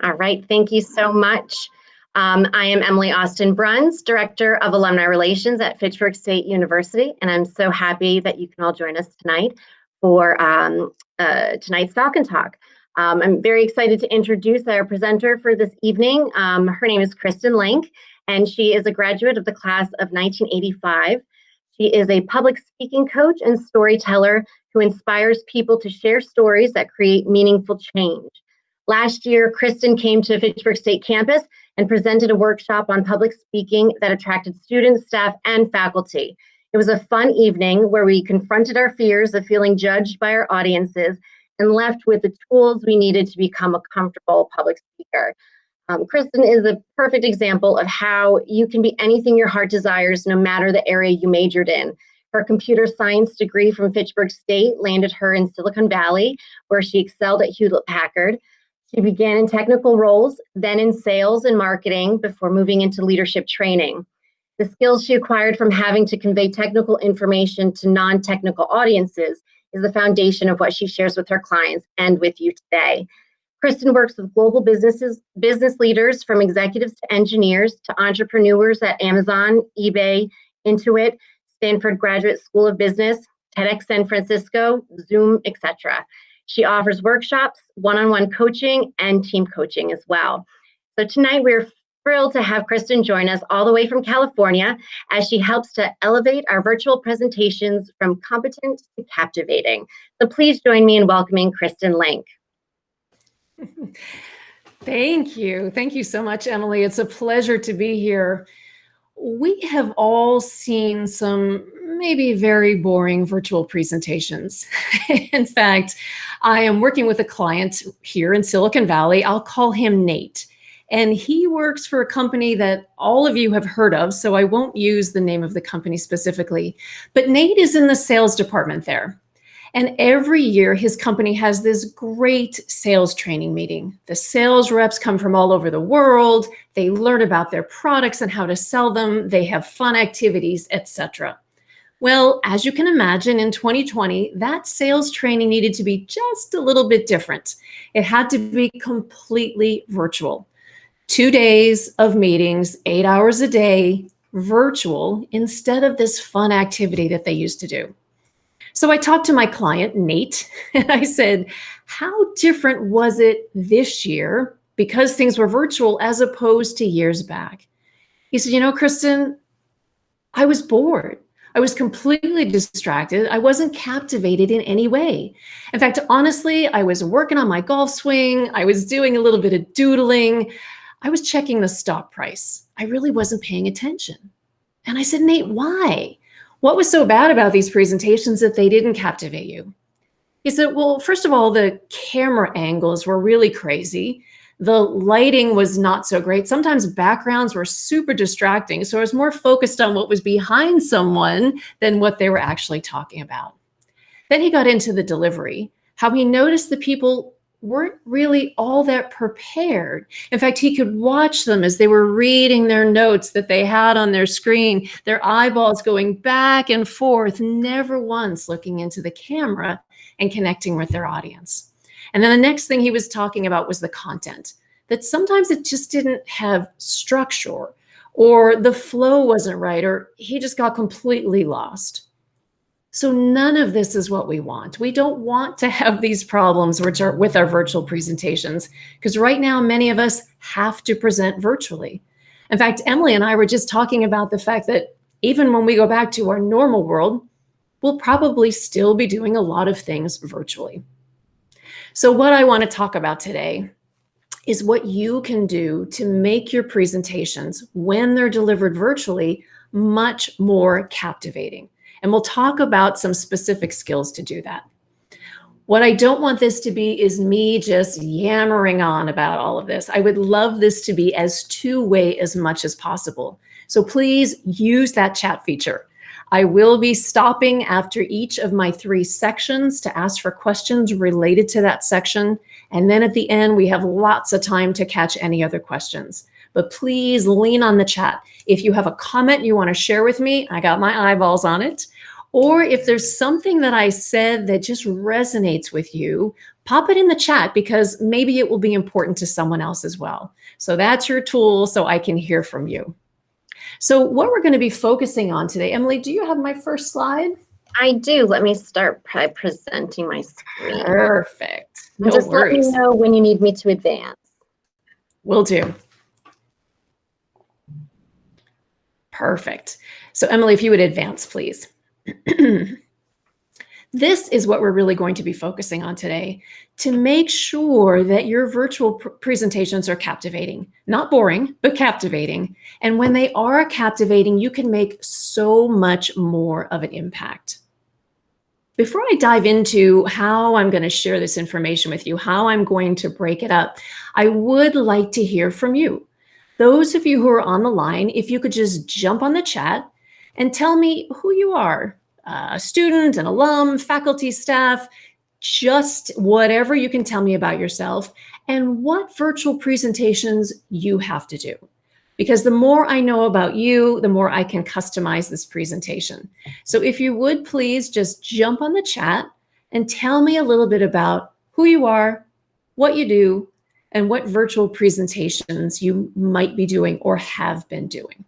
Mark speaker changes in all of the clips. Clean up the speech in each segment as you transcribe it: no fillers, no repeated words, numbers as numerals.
Speaker 1: All right, thank you so much. I am Emily Austin Bruns, Director of Alumni Relations at Fitchburg State University, and I'm so happy that you can all join us tonight for tonight's Falcon Talk. I'm very excited to introduce our presenter for this evening. Her name is Kristin Link, and she is a graduate of the class of 1985. She is a public speaking coach and storyteller who inspires people to share stories that create meaningful change. Last year, Kristin came to Fitchburg State campus and presented a workshop on public speaking that attracted students, staff, and faculty. It was a fun evening where we confronted our fears of feeling judged by our audiences and left with the tools we needed to become a comfortable public speaker. Kristin is a perfect example of how you can be anything your heart desires, no matter the area you majored in. Her computer science degree from Fitchburg State landed her in Silicon Valley, where she excelled at Hewlett-Packard. She began in technical roles, then in sales and marketing before moving into leadership training. The skills she acquired from having to convey technical information to non-technical audiences is the foundation of what she shares with her clients and with you today. Kristin works with global business leaders, from executives to engineers to entrepreneurs at Amazon, eBay, Intuit, Stanford Graduate School of Business, TEDx San Francisco, Zoom, etc. She offers workshops, one-on-one coaching, and team coaching as well. So tonight we're thrilled to have Kristin join us all the way from California as she helps to elevate our virtual presentations from competent to captivating. So please join me in welcoming Kristin Link.
Speaker 2: Thank you. Thank you so much, Emily. It's a pleasure to be here. We have all seen some maybe very boring virtual presentations. In fact, I am working with a client here in Silicon Valley. I'll call him Nate. And he works for a company that all of you have heard of, so I won't use the name of the company specifically. But Nate is in the sales department there. And every year, his company has this great sales training meeting. The sales reps come from all over the world. They learn about their products and how to sell them. They have fun activities, etc. Well, as you can imagine, in 2020, that sales training needed to be just a little bit different. It had to be completely virtual. 2 days of meetings, 8 hours a day, virtual, instead of this fun activity that they used to do. So I talked to my client, Nate, and I said, how different was it this year because things were virtual as opposed to years back? He said, Kristin, I was bored. I was completely distracted. I wasn't captivated in any way. In fact, honestly, I was working on my golf swing. I was doing a little bit of doodling. I was checking the stock price. I really wasn't paying attention. And I said, Nate, why? What was so bad about these presentations that they didn't captivate you? He said, well, first of all, the camera angles were really crazy. The lighting was not so great. Sometimes backgrounds were super distracting. So I was more focused on what was behind someone than what they were actually talking about. Then he got into the delivery, how he noticed the people weren't really all that prepared. In fact, he could watch them as they were reading their notes that they had on their screen, their eyeballs going back and forth, never once looking into the camera and connecting with their audience. And then the next thing he was talking about was the content, that sometimes it just didn't have structure, or the flow wasn't right, or he just got completely lost. So none of this is what we want. We don't want to have these problems which are with our virtual presentations, because right now, many of us have to present virtually. In fact, Emily and I were just talking about the fact that even when we go back to our normal world, we'll probably still be doing a lot of things virtually. So what I want to talk about today is what you can do to make your presentations, when they're delivered virtually, much more captivating. And we'll talk about some specific skills to do that. What I don't want this to be is me just yammering on about all of this. I would love this to be as two-way as much as possible. So please use that chat feature. I will be stopping after each of my 3 sections to ask for questions related to that section. And then at the end, we have lots of time to catch any other questions. But please lean on the chat. If you have a comment you want to share with me, I got my eyeballs on it. Or if there's something that I said that just resonates with you, pop it in the chat because maybe it will be important to someone else as well. So that's your tool so I can hear from you. So what we're going to be focusing on today, Emily, do you have my first slide?
Speaker 1: I do. Let me start by presenting my screen.
Speaker 2: Perfect. No
Speaker 1: just
Speaker 2: worries.
Speaker 1: let me know when you need me to advance.
Speaker 2: Will do. Perfect. So Emily, if you would advance, please. This is what we're really going to be focusing on today to make sure that your virtual presentations are captivating, not boring, but captivating. And when they are captivating, you can make so much more of an impact. Before I dive into how I'm going to share this information with you, how I'm going to break it up, I would like to hear from you. Those of you who are on the line, if you could just jump on the chat and tell me who you are. A student, an alum, faculty, staff, just whatever you can tell me about yourself and what virtual presentations you have to do. Because the more I know about you, the more I can customize this presentation. So if you would please just jump on the chat and tell me a little bit about who you are, what you do, and what virtual presentations you might be doing or have been doing.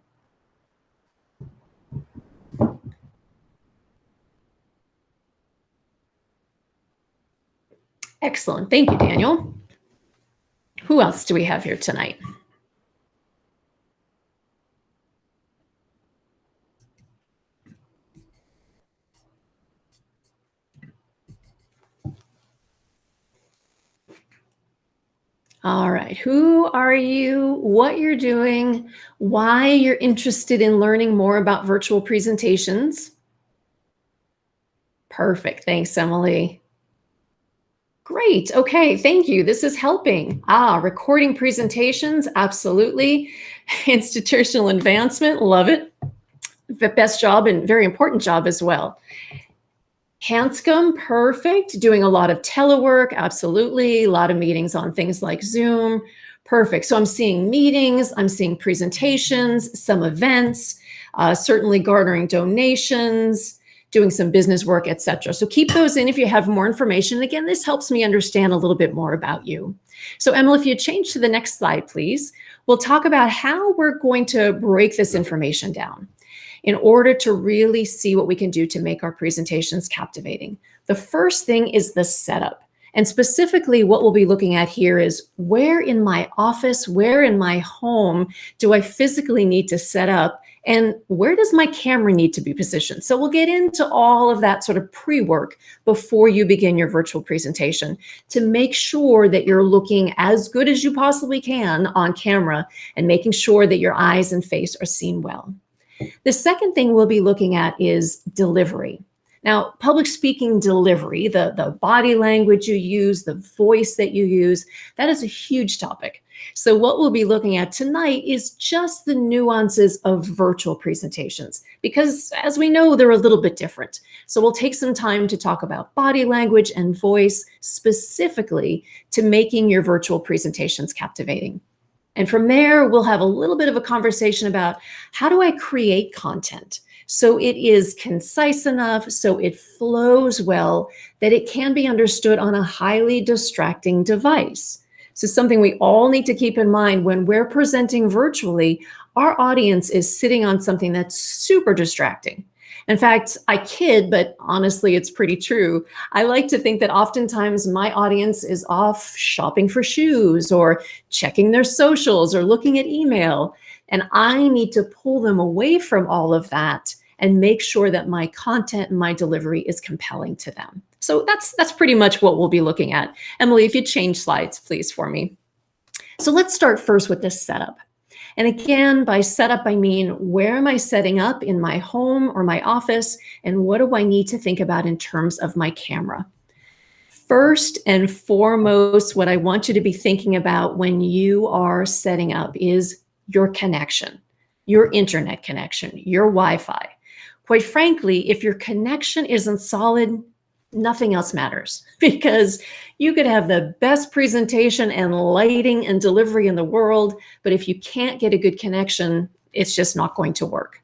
Speaker 2: Excellent. Thank you, Daniel. Who else do we have here tonight? All right. Who are you? What you're doing? Why you're interested in learning more about virtual presentations? Perfect. Thanks, Emily. Great. Okay. Thank you. This is helping. Recording presentations. Absolutely. Institutional advancement. Love it. The best job and very important job as well. Hanscom. Perfect. Doing a lot of telework. Absolutely. A lot of meetings on things like Zoom. Perfect. So I'm seeing meetings. I'm seeing presentations, some events, certainly garnering donations, doing some business work, etc. So keep those in if you have more information. Again, this helps me understand a little bit more about you. So Emily, if you change to the next slide, please, we'll talk about how we're going to break this information down in order to really see what we can do to make our presentations captivating. The first thing is the setup. And specifically what we'll be looking at here is where in my office, where in my home do I physically need to set up, and where does my camera need to be positioned? So we'll get into all of that sort of pre-work before you begin your virtual presentation to make sure that you're looking as good as you possibly can on camera and making sure that your eyes and face are seen well. The second thing we'll be looking at is delivery. Now, public speaking delivery, the body language you use, the voice that you use, that is a huge topic. So what we'll be looking at tonight is just the nuances of virtual presentations, because as we know, they're a little bit different. So we'll take some time to talk about body language and voice specifically to making your virtual presentations captivating. And from there, we'll have a little bit of a conversation about how do I create content so it is concise enough, so it flows well, that it can be understood on a highly distracting device. So something we all need to keep in mind when we're presenting virtually, our audience is sitting on something that's super distracting. In fact, I kid, but honestly, it's pretty true. I like to think that oftentimes my audience is off shopping for shoes or checking their socials or looking at email. And I need to pull them away from all of that and make sure that my content and my delivery is compelling to them. So that's pretty much what we'll be looking at. Emily, if you change slides, please, for me. So let's start first with this setup. And again, by setup, I mean, where am I setting up in my home or my office? And what do I need to think about in terms of my camera? First and foremost, what I want you to be thinking about when you are setting up is your connection, your internet connection, your Wi-Fi. Quite frankly, if your connection isn't solid, nothing else matters, because you could have the best presentation and lighting and delivery in the world, but if you can't get a good connection, it's just not going to work.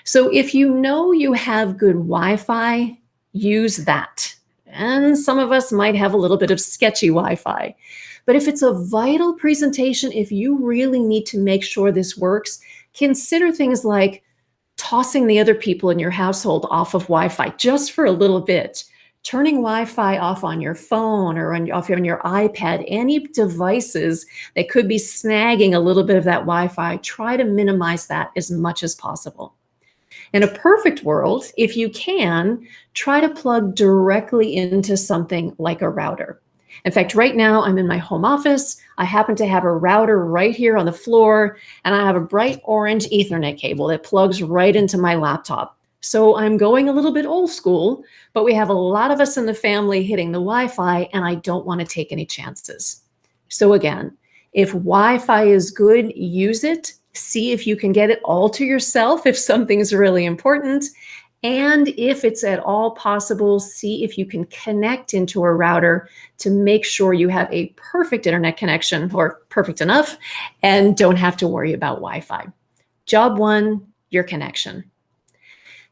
Speaker 2: So if you know you have good Wi-Fi, use that. And some of us might have a little bit of sketchy Wi-Fi. But if it's a vital presentation, if you really need to make sure this works, consider things like tossing the other people in your household off of Wi-Fi just for a little bit, turning Wi-Fi off on your phone or off on your iPad, any devices that could be snagging a little bit of that Wi-Fi, try to minimize that as much as possible. In a perfect world, if you can, try to plug directly into something like a router. In fact, right now I'm in my home office. I happen to have a router right here on the floor, and I have a bright orange Ethernet cable that plugs right into my laptop. So I'm going a little bit old school, but we have a lot of us in the family hitting the Wi-Fi, and I don't want to take any chances. So again, if Wi-Fi is good, use it. See if you can get it all to yourself if something's really important. And if it's at all possible, see if you can connect into a router to make sure you have a perfect internet connection, or perfect enough, and don't have to worry about Wi-Fi. Job one, your connection.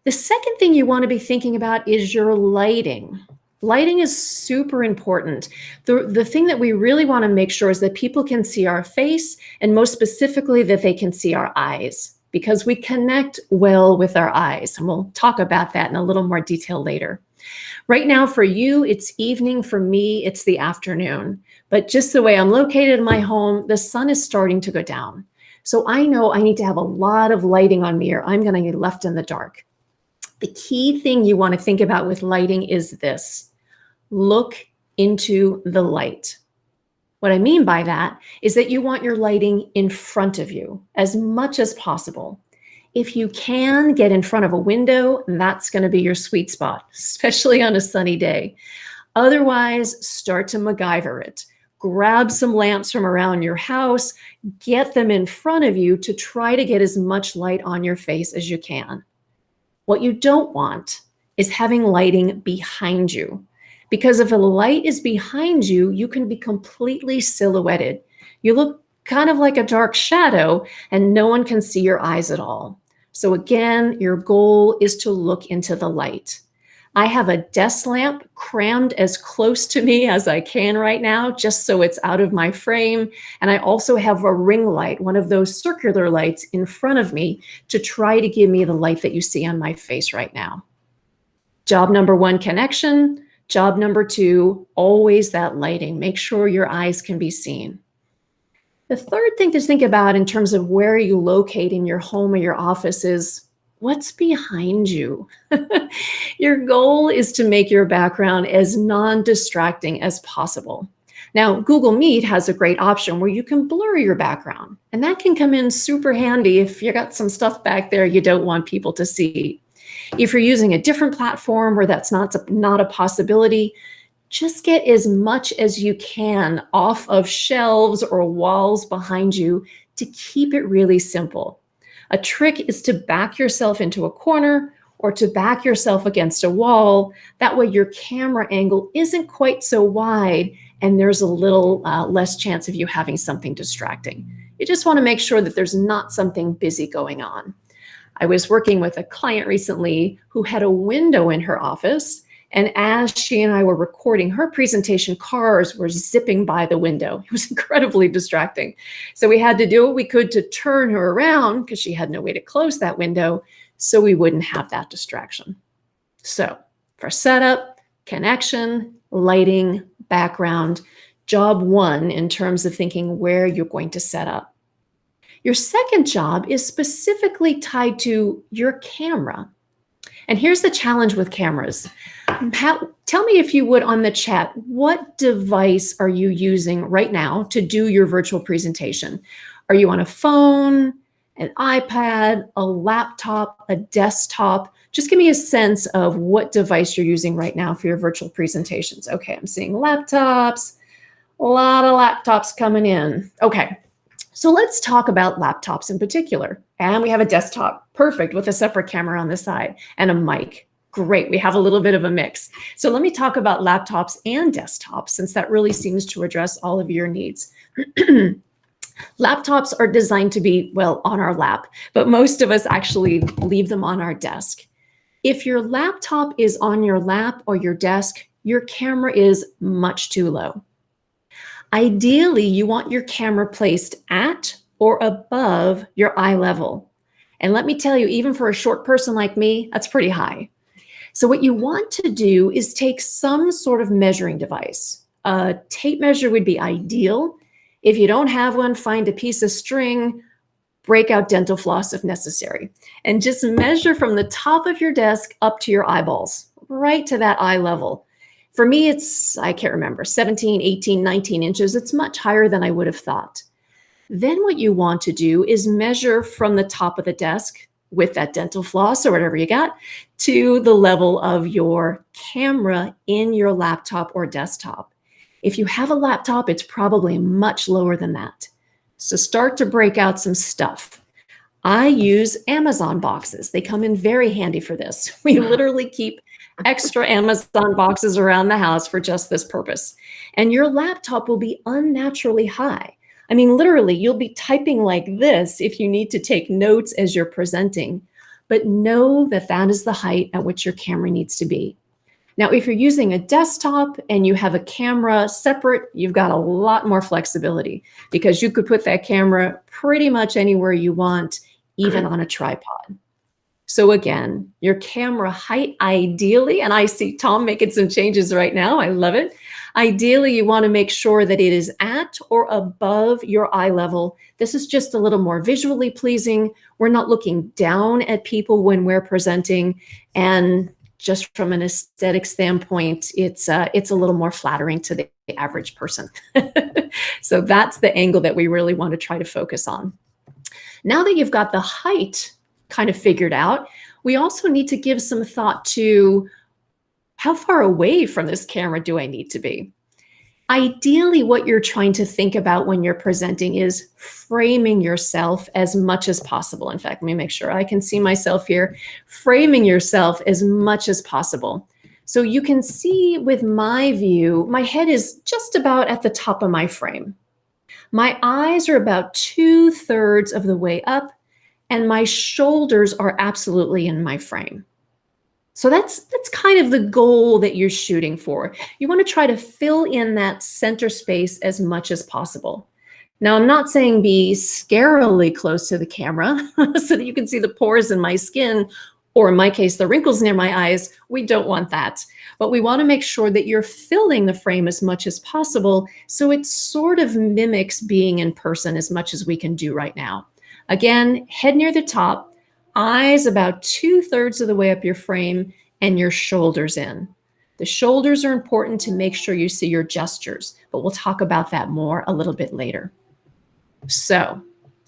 Speaker 2: The second thing you want to be thinking about is your lighting. Lighting is super important. The thing that we really want to make sure is that people can see our face, and most specifically that they can see our eyes, because we connect well with our eyes. And we'll talk about that in a little more detail later. Right now for you, it's evening. For me, it's the afternoon. But just the way I'm located in my home, the sun is starting to go down. So I know I need to have a lot of lighting on me, or I'm going to get left in the dark. The key thing you want to think about with lighting is this: look into the light. What I mean by that is that you want your lighting in front of you as much as possible. If you can get in front of a window, that's going to be your sweet spot, especially on a sunny day. Otherwise, start to MacGyver it. Grab some lamps from around your house, get them in front of you to try to get as much light on your face as you can. What you don't want is having lighting behind you, because if a light is behind you, you can be completely silhouetted. You look kind of like a dark shadow, and no one can see your eyes at all. So again, your goal is to look into the light. I have a desk lamp crammed as close to me as I can right now, just so it's out of my frame. And I also have a ring light, one of those circular lights, in front of me to try to give me the light that you see on my face right now. Job number one, connection. Job number two, always that lighting. Make sure your eyes can be seen. The third thing to think about in terms of where you locate in your home or your office is what's behind you. Your goal is to make your background as non-distracting as possible. Now, Google Meet has a great option where you can blur your background, and that can come in super handy if you got some stuff back there you don't want people to see. If you're using a different platform where that's not a possibility, just get as much as you can off of shelves or walls behind you to keep it really simple. A trick is to back yourself into a corner or to back yourself against a wall. That way your camera angle isn't quite so wide and there's a little less chance of you having something distracting. You just want to make sure that there's not something busy going on. I was working with a client recently who had a window in her office, and as she and I were recording her presentation, cars were zipping by the window. It was incredibly distracting. So we had to do what we could to turn her around because she had no way to close that window so we wouldn't have that distraction. So for setup, connection, lighting, background, job one in terms of thinking where you're going to set up. Your second job is specifically tied to your camera. And here's the challenge with cameras. Tell me, if you would, on the chat, what device are you using right now to do your virtual presentation? Are you on a phone, an iPad, a laptop, a desktop? Just give me a sense of what device you're using right now for your virtual presentations. Okay, I'm seeing laptops, a lot of laptops coming in. Okay. So let's talk about laptops in particular. And we have a desktop, perfect, with a separate camera on the side and a mic. Great, we have a little bit of a mix. So let me talk about laptops and desktops, since that really seems to address all of your needs. Laptops are designed to be, well, on our lap, but most of us actually leave them on our desk. If your laptop is on your lap or your desk, your camera is much too low. Ideally, you want your camera placed at or above your eye level. And let me tell you, even for a short person like me, that's pretty high. So what you want to do is take some sort of measuring device. A tape measure would be ideal. If you don't have one, find a piece of string, break out dental floss if necessary, and just measure from the top of your desk up to your eyeballs, right to that eye level. For me, it's, I can't remember, 17, 18, 19 inches. It's much higher than I would have thought. Then what you want to do is measure from the top of the desk with that dental floss or whatever you got to the level of your camera in your laptop or desktop. If you have a laptop, it's probably much lower than that. So start to break out some stuff. I use Amazon boxes. They come in very handy for this. We literally keep extra Amazon boxes around the house for just this purpose. And your laptop will be unnaturally high. I mean, literally, you'll be typing like this if you need to take notes as you're presenting. But know that that is the height at which your camera needs to be. Now, if you're using a desktop and you have a camera separate, you've got a lot more flexibility because you could put that camera pretty much anywhere you want, even on a tripod. So again, your camera height ideally, and I see Tom making some changes right now, I love it. Ideally, you want to make sure that it is at or above your eye level. This is just a little more visually pleasing. We're not looking down at people when we're presenting, and just from an aesthetic standpoint, it's a little more flattering to the average person. So that's the angle that we really want to try to focus on. Now that you've got the height kind of figured out, we also need to give some thought to how far away from this camera do I need to be? Ideally, what you're trying to think about when you're presenting is framing yourself as much as possible. In fact, let me make sure I can see myself here. Framing yourself as much as possible. So you can see with my view, my head is just about at the top of my frame. My eyes are about 2/3 of the way up, and my shoulders are absolutely in my frame. So that's kind of the goal that you're shooting for. You want to try to fill in that center space as much as possible. Now, I'm not saying be scarily close to the camera so that you can see the pores in my skin, or in my case, the wrinkles near my eyes. We don't want that. But we want to make sure that you're filling the frame as much as possible so it sort of mimics being in person as much as we can do right now. Again, head near the top, eyes about 2/3 of the way up your frame, and your shoulders in. The shoulders are important to make sure you see your gestures, but we'll talk about that more a little bit later. So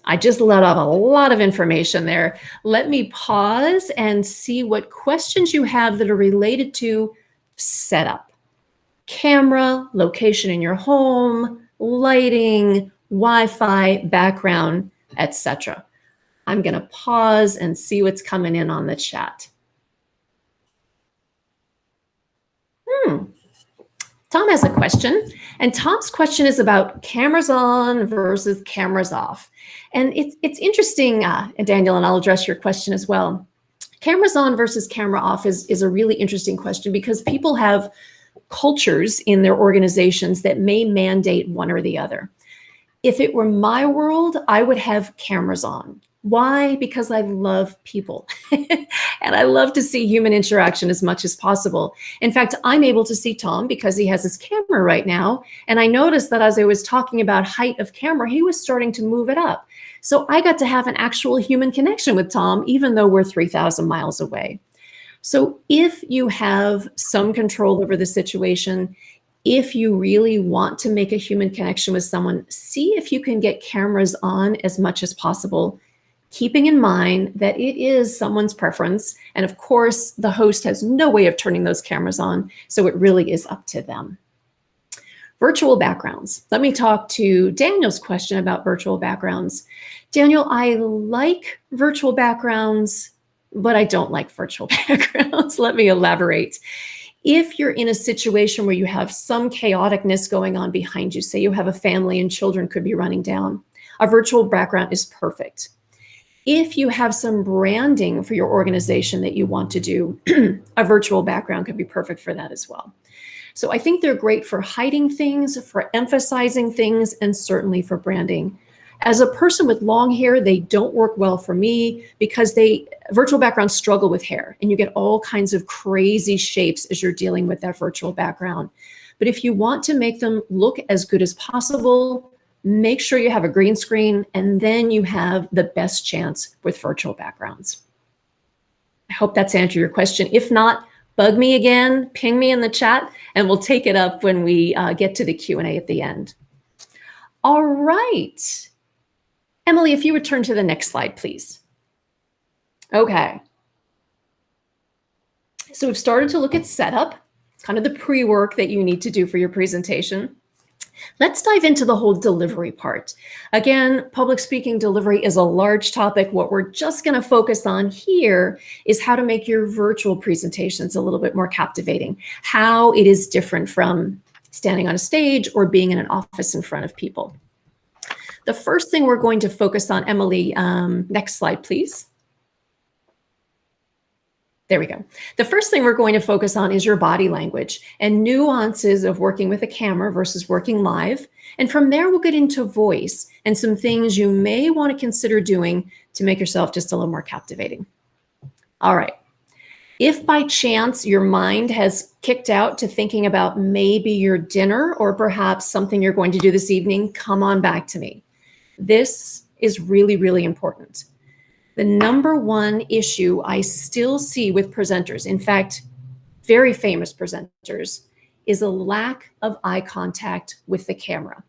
Speaker 2: I just let out a lot of information there. Let me pause and see what questions you have that are related to setup. Camera, location in your home, lighting, Wi-Fi, background, etc. I'm going to pause and see what's coming in on the chat. Tom has a question, and Tom's question is about cameras on versus cameras off. And it's interesting, and Daniel, and I'll address your question as well. Cameras on versus camera off is a really interesting question because people have cultures in their organizations that may mandate one or the other. If it were my world, I would have cameras on. Why? Because I love people and I love to see human interaction as much as possible. In fact, I'm able to see Tom because he has his camera right now. And I noticed that as I was talking about height of camera, he was starting to move it up. So I got to have an actual human connection with Tom, even though we're 3,000 miles away. So if you have some control over the situation, if you really want to make a human connection with someone, see if you can get cameras on as much as possible, keeping in mind that it is someone's preference. And of course, the host has no way of turning those cameras on, so it really is up to them. Virtual backgrounds. Let me talk to Daniel's question about virtual backgrounds. Daniel, I like virtual backgrounds, but I don't like virtual backgrounds. Let me elaborate. If you're in a situation where you have some chaoticness going on behind you, say you have a family and children could be running down, a virtual background is perfect. If you have some branding for your organization that you want to do, a virtual background could be perfect for that as well. So I think they're great for hiding things, for emphasizing things, and certainly for branding. As a person with long hair, they don't work well for me because virtual backgrounds struggle with hair, and you get all kinds of crazy shapes as you're dealing with that virtual background. But if you want to make them look as good as possible, make sure you have a green screen, and then you have the best chance with virtual backgrounds. I hope that's answered your question. If not, bug me again, ping me in the chat, and we'll take it up when we get to the Q&A at the end. All right. Emily, if you would turn to the next slide, please. Okay. So we've started to look at setup, kind of the pre-work that you need to do for your presentation. Let's dive into the whole delivery part. Again, public speaking delivery is a large topic. What we're just going to focus on here is how to make your virtual presentations a little bit more captivating, how it is different from standing on a stage or being in an office in front of people. The first thing we're going to focus on, Emily, next slide, please. There we go. The first thing we're going to focus on is your body language and nuances of working with a camera versus working live. And from there, we'll get into voice and some things you may want to consider doing to make yourself just a little more captivating. All right. If by chance your mind has kicked out to thinking about maybe your dinner or perhaps something you're going to do this evening, come on back to me. This is really, really important. The number one issue I still see with presenters, in fact, very famous presenters, is a lack of eye contact with the camera.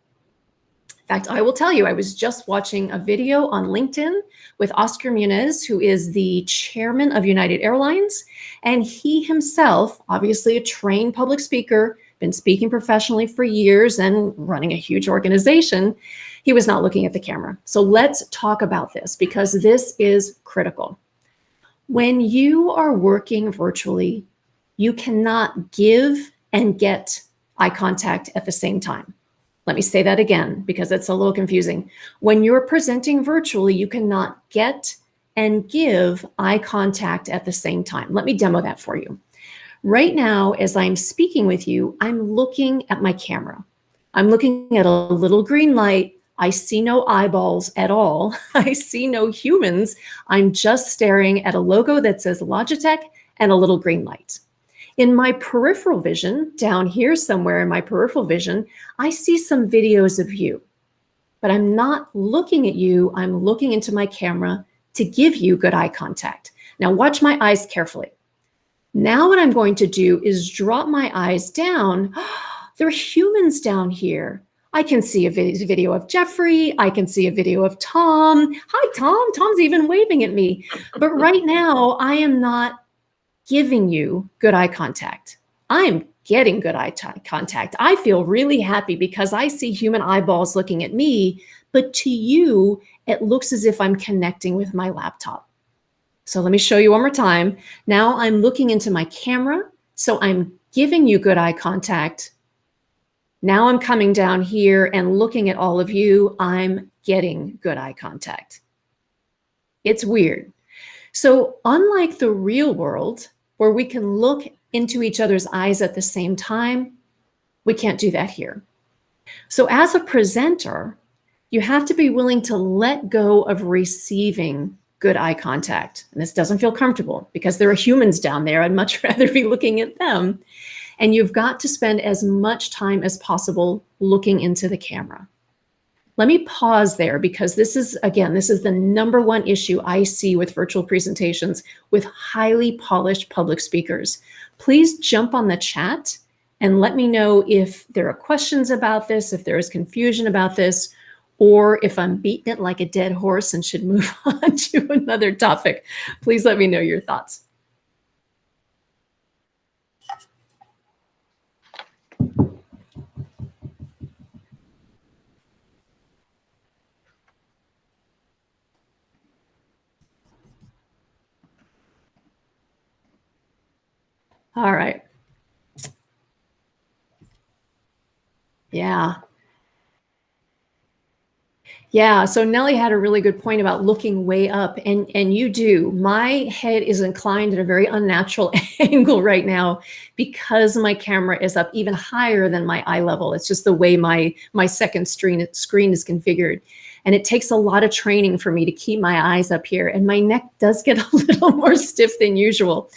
Speaker 2: In fact, I will tell you, I was just watching a video on LinkedIn with Oscar Muniz, who is the chairman of United Airlines, and he himself, obviously a trained public speaker, been speaking professionally for years and running a huge organization. He was not looking at the camera. So let's talk about this because this is critical. When you are working virtually, you cannot give and get eye contact at the same time. Let me say that again because it's a little confusing. When you're presenting virtually, you cannot get and give eye contact at the same time. Let me demo that for you. Right now, as I'm speaking with you, I'm looking at my camera. I'm looking at a little green light. I see no eyeballs at all. I see no humans. I'm just staring at a logo that says Logitech and a little green light. In my peripheral vision, down here somewhere in my peripheral vision, I see some videos of you, but I'm not looking at you. I'm looking into my camera to give you good eye contact. Now watch my eyes carefully. Now what I'm going to do is drop my eyes down. There are humans down here. I can see a video of Jeffrey. I can see a video of Tom. Hi, Tom. Tom's even waving at me. But right now, I am not giving you good eye contact. I am getting good eye contact. I feel really happy because I see human eyeballs looking at me. But to you, it looks as if I'm connecting with my laptop. So let me show you one more time. Now I'm looking into my camera. So I'm giving you good eye contact. Now I'm coming down here and looking at all of you. I'm getting good eye contact. It's weird. So unlike the real world, where we can look into each other's eyes at the same time, we can't do that here. So as a presenter, you have to be willing to let go of receiving good eye contact. And this doesn't feel comfortable because there are humans down there. I'd much rather be looking at them. And you've got to spend as much time as possible looking into the camera. Let me pause there because this is the number one issue I see with virtual presentations with highly polished public speakers. Please jump on the chat and let me know if there are questions about this, if there is confusion about this, or if I'm beating it like a dead horse and should move on to another topic. Please let me know your thoughts. All right. Yeah. Yeah, so Nellie had a really good point about looking way up, and you do. My head is inclined at a very unnatural angle right now because my camera is up even higher than my eye level. It's just the way my second screen is configured. And it takes a lot of training for me to keep my eyes up here, and my neck does get a little more stiff than usual.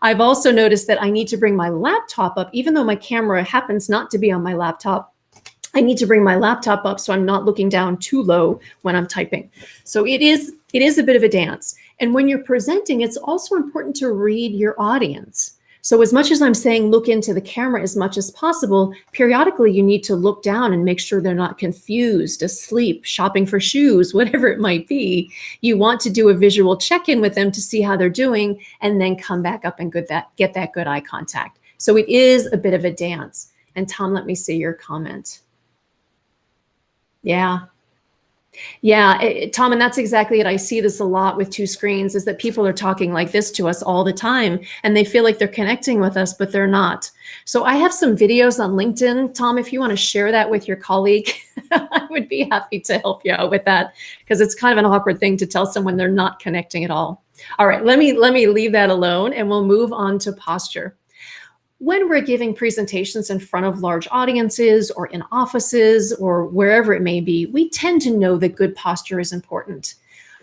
Speaker 2: I've also noticed that I need to bring my laptop up, even though my camera happens not to be on my laptop. I need to bring my laptop up so I'm not looking down too low when I'm typing. So it is a bit of a dance. And when you're presenting, it's also important to read your audience. So as much as I'm saying look into the camera as much as possible, periodically you need to look down and make sure they're not confused, asleep, shopping for shoes, whatever it might be. You want to do a visual check-in with them to see how they're doing, and then come back up and get that good eye contact. So it is a bit of a dance. And Tom, let me see your comment. Yeah. Yeah, Tom, and that's exactly it. I see this a lot with two screens, is that people are talking like this to us all the time, and they feel like they're connecting with us, but they're not. So I have some videos on LinkedIn. Tom, if you want to share that with your colleague, I would be happy to help you out with that, because it's kind of an awkward thing to tell someone they're not connecting at all. All right, let me leave that alone, and we'll move on to posture. When we're giving presentations in front of large audiences or in offices or wherever it may be, we tend to know that good posture is important.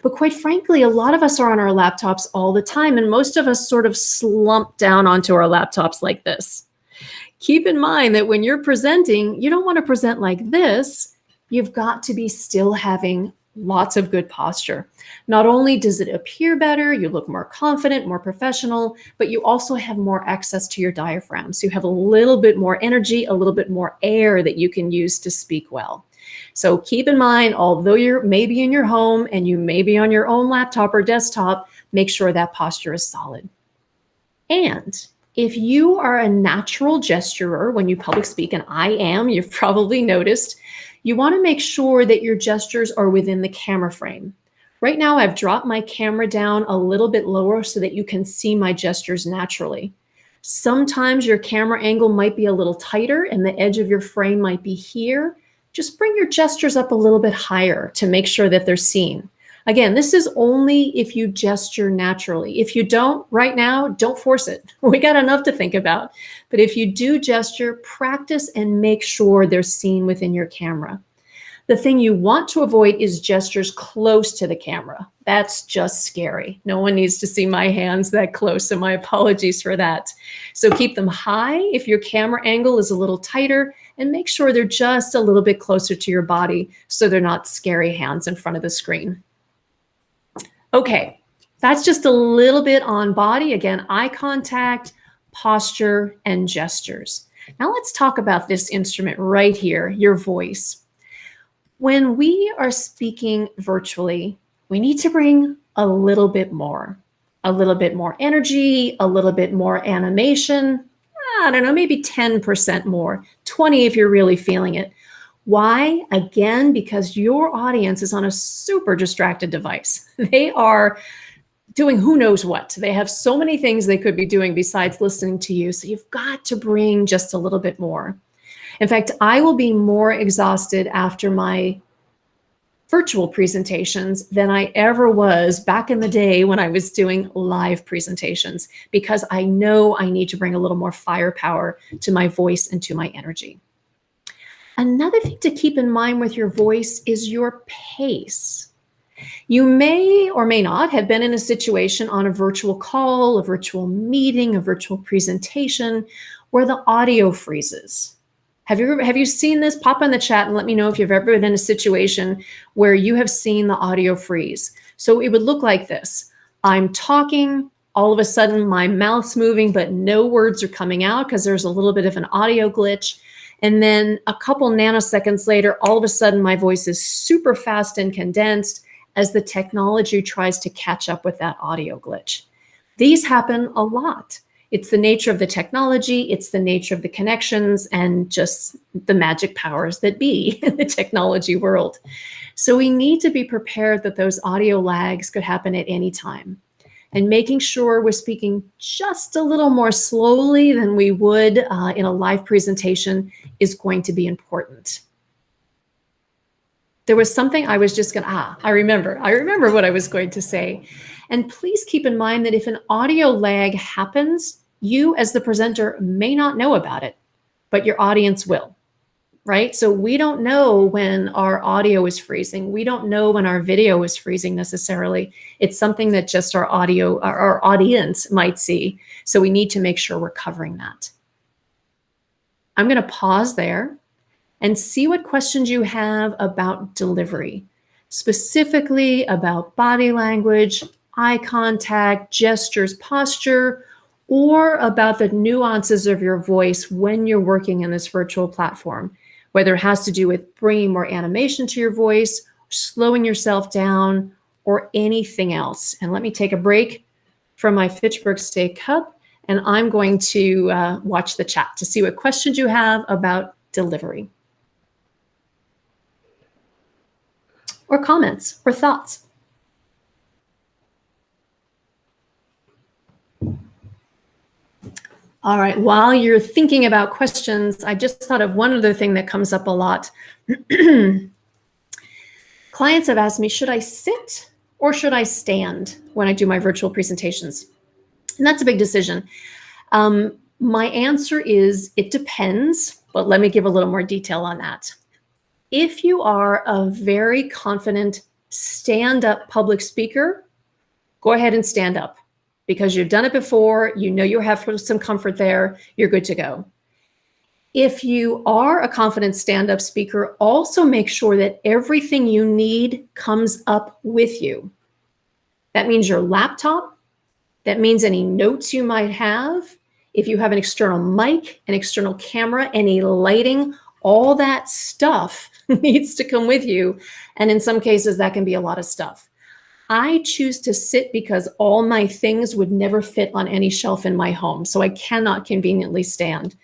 Speaker 2: But quite frankly, a lot of us are on our laptops all the time, and most of us sort of slump down onto our laptops like this. Keep in mind that when you're presenting, you don't want to present like this. You've got to be still having lots of good posture. Not only does it appear better, you look more confident, more professional, but you also have more access to your diaphragm. So you have a little bit more energy, a little bit more air that you can use to speak well. So keep in mind, although you're maybe in your home and you may be on your own laptop or desktop, make sure that posture is solid. And if you are a natural gesturer when you public speak, and I am, you've probably noticed, you want to make sure that your gestures are within the camera frame. Right now, I've dropped my camera down a little bit lower so that you can see my gestures naturally. Sometimes your camera angle might be a little tighter and the edge of your frame might be here. Just bring your gestures up a little bit higher to make sure that they're seen. Again, this is only if you gesture naturally. If you don't right now, don't force it. We got enough to think about. But if you do gesture, practice and make sure they're seen within your camera. The thing you want to avoid is gestures close to the camera. That's just scary. No one needs to see my hands that close, so my apologies for that. So keep them high if your camera angle is a little tighter, and make sure they're just a little bit closer to your body so they're not scary hands in front of the screen. Okay, that's just a little bit on body. Again, eye contact, posture, and gestures. Now let's talk about this instrument right here, your voice. When we are speaking virtually, we need to bring a little bit more energy, a little bit more animation. I don't know, maybe 10% more, 20 if you're really feeling it. Why? Again, because your audience is on a super distracted device. They are doing who knows what. They have so many things they could be doing besides listening to you. So you've got to bring just a little bit more. In fact, I will be more exhausted after my virtual presentations than I ever was back in the day when I was doing live presentations, because I know I need to bring a little more firepower to my voice and to my energy. Another thing to keep in mind with your voice is your pace. You may or may not have been in a situation on a virtual call, a virtual meeting, a virtual presentation where the audio freezes. Have you seen this? Pop in the chat and let me know if you've ever been in a situation where you have seen the audio freeze. So it would look like this. I'm talking, all of a sudden my mouth's moving, but no words are coming out because there's a little bit of an audio glitch. And then a couple nanoseconds later, all of a sudden my voice is super fast and condensed as the technology tries to catch up with that audio glitch. These happen a lot. It's the nature of the technology, it's the nature of the connections, and just the magic powers that be in the technology world. So we need to be prepared that those audio lags could happen at any time. And making sure we're speaking just a little more slowly than we would in a live presentation is going to be important. There was something I was just I remember what I was going to say. And please keep in mind that if an audio lag happens, you as the presenter may not know about it, but your audience will, right? So we don't know when our audio is freezing. We don't know when our video is freezing necessarily. It's something that just our audience might see. So we need to make sure we're covering that. I'm going to pause there and see what questions you have about delivery, specifically about body language, eye contact, gestures, posture, or about the nuances of your voice when you're working in this virtual platform, whether it has to do with bringing more animation to your voice, slowing yourself down, or anything else. And let me take a break from my Fitchburg State cup, and I'm going to watch the chat to see what questions you have about delivery. Or comments or thoughts. All right, while you're thinking about questions, I just thought of one other thing that comes up a lot. Clients have asked me, should I sit or should I stand when I do my virtual presentations? And that's a big decision. My answer is it depends, but let me give a little more detail on that. If you are a very confident stand-up public speaker, go ahead and stand up because you've done it before, you know you have some comfort there, you're good to go. If you are a confident stand-up speaker, also make sure that everything you need comes up with you. That means your laptop, that means any notes you might have, if you have an external mic, an external camera, any lighting, all that stuff needs to come with you. And in some cases, that can be a lot of stuff. I choose to sit because all my things would never fit on any shelf in my home. So I cannot conveniently stand.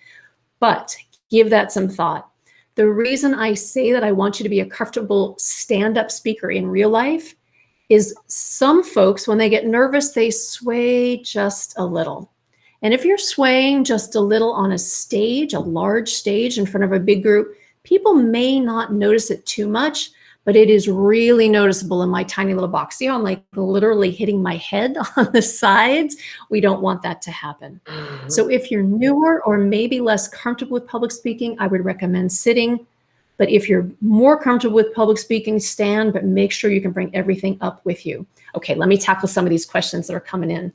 Speaker 2: But give that some thought. The reason I say that I want you to be a comfortable stand-up speaker in real life is some folks, when they get nervous, they sway just a little. And if you're swaying just a little on a stage, a large stage in front of a big group, people may not notice it too much, but it is really noticeable in my tiny little box. See how I'm like literally hitting my head on the sides? We don't want that to happen. So if you're newer or maybe less comfortable with public speaking, I would recommend sitting. But if you're more comfortable with public speaking, stand, but make sure you can bring everything up with you. Okay, let me tackle some of these questions that are coming in.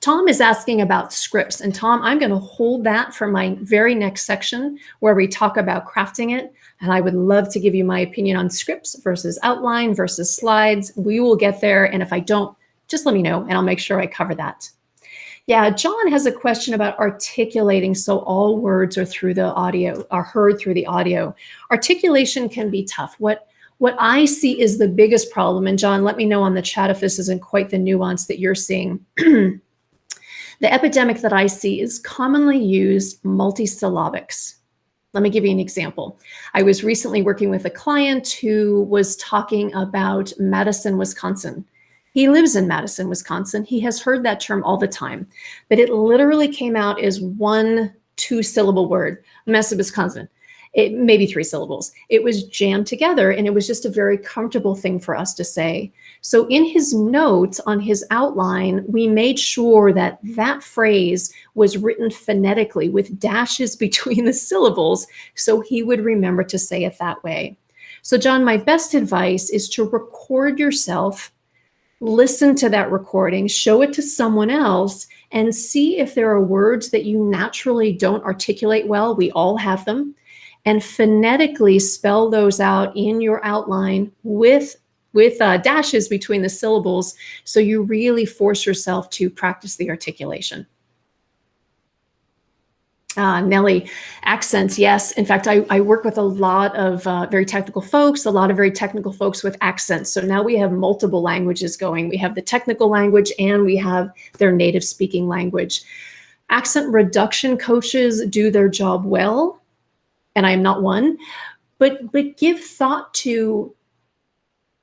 Speaker 2: Tom is asking about scripts. And Tom, I'm going to hold that for my very next section where we talk about crafting it. And I would love to give you my opinion on scripts versus outline versus slides. We will get there. And if I don't, just let me know and I'll make sure I cover that. Yeah, John has a question about articulating so all words are through the audio, are heard through the audio. Articulation can be tough. What I see is the biggest problem, and John, let me know on the chat if this isn't quite the nuance that you're seeing. The epidemic that I see is commonly used multisyllabics. Let me give you an example. I was recently working with a client who was talking about Madison, Wisconsin. He lives in Madison, Wisconsin. He has heard that term all the time, but it literally came out as one 2-syllable word, Madison, Wisconsin. It may be 3 syllables. It was jammed together and it was just a very comfortable thing for us to say. So in his notes on his outline, we made sure that that phrase was written phonetically with dashes between the syllables so he would remember to say it that way. So John, my best advice is to record yourself, listen to that recording, show it to someone else, and see if there are words that you naturally don't articulate well. We all have them. And phonetically spell those out in your outline with dashes between the syllables, so you really force yourself to practice the articulation. Nellie, accents, yes. In fact, I work with a lot of very technical folks with accents. So now we have multiple languages going. We have the technical language and we have their native speaking language. Accent reduction coaches do their job well. And I am not one, but give thought to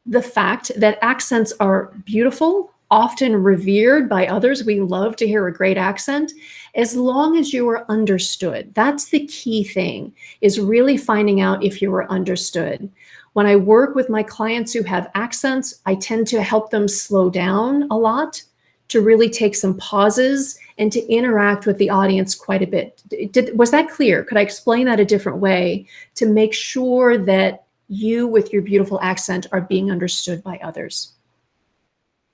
Speaker 2: the fact that accents are beautiful, often revered by others. We love to hear a great accent, as long as you are understood. That's the key thing, is really finding out if you are understood. When I work with my clients who have accents, I tend to help them slow down a lot, to really take some pauses and to interact with the audience quite a bit. Was that clear? Could I explain that a different way to make sure that you, with your beautiful accent, are being understood by others?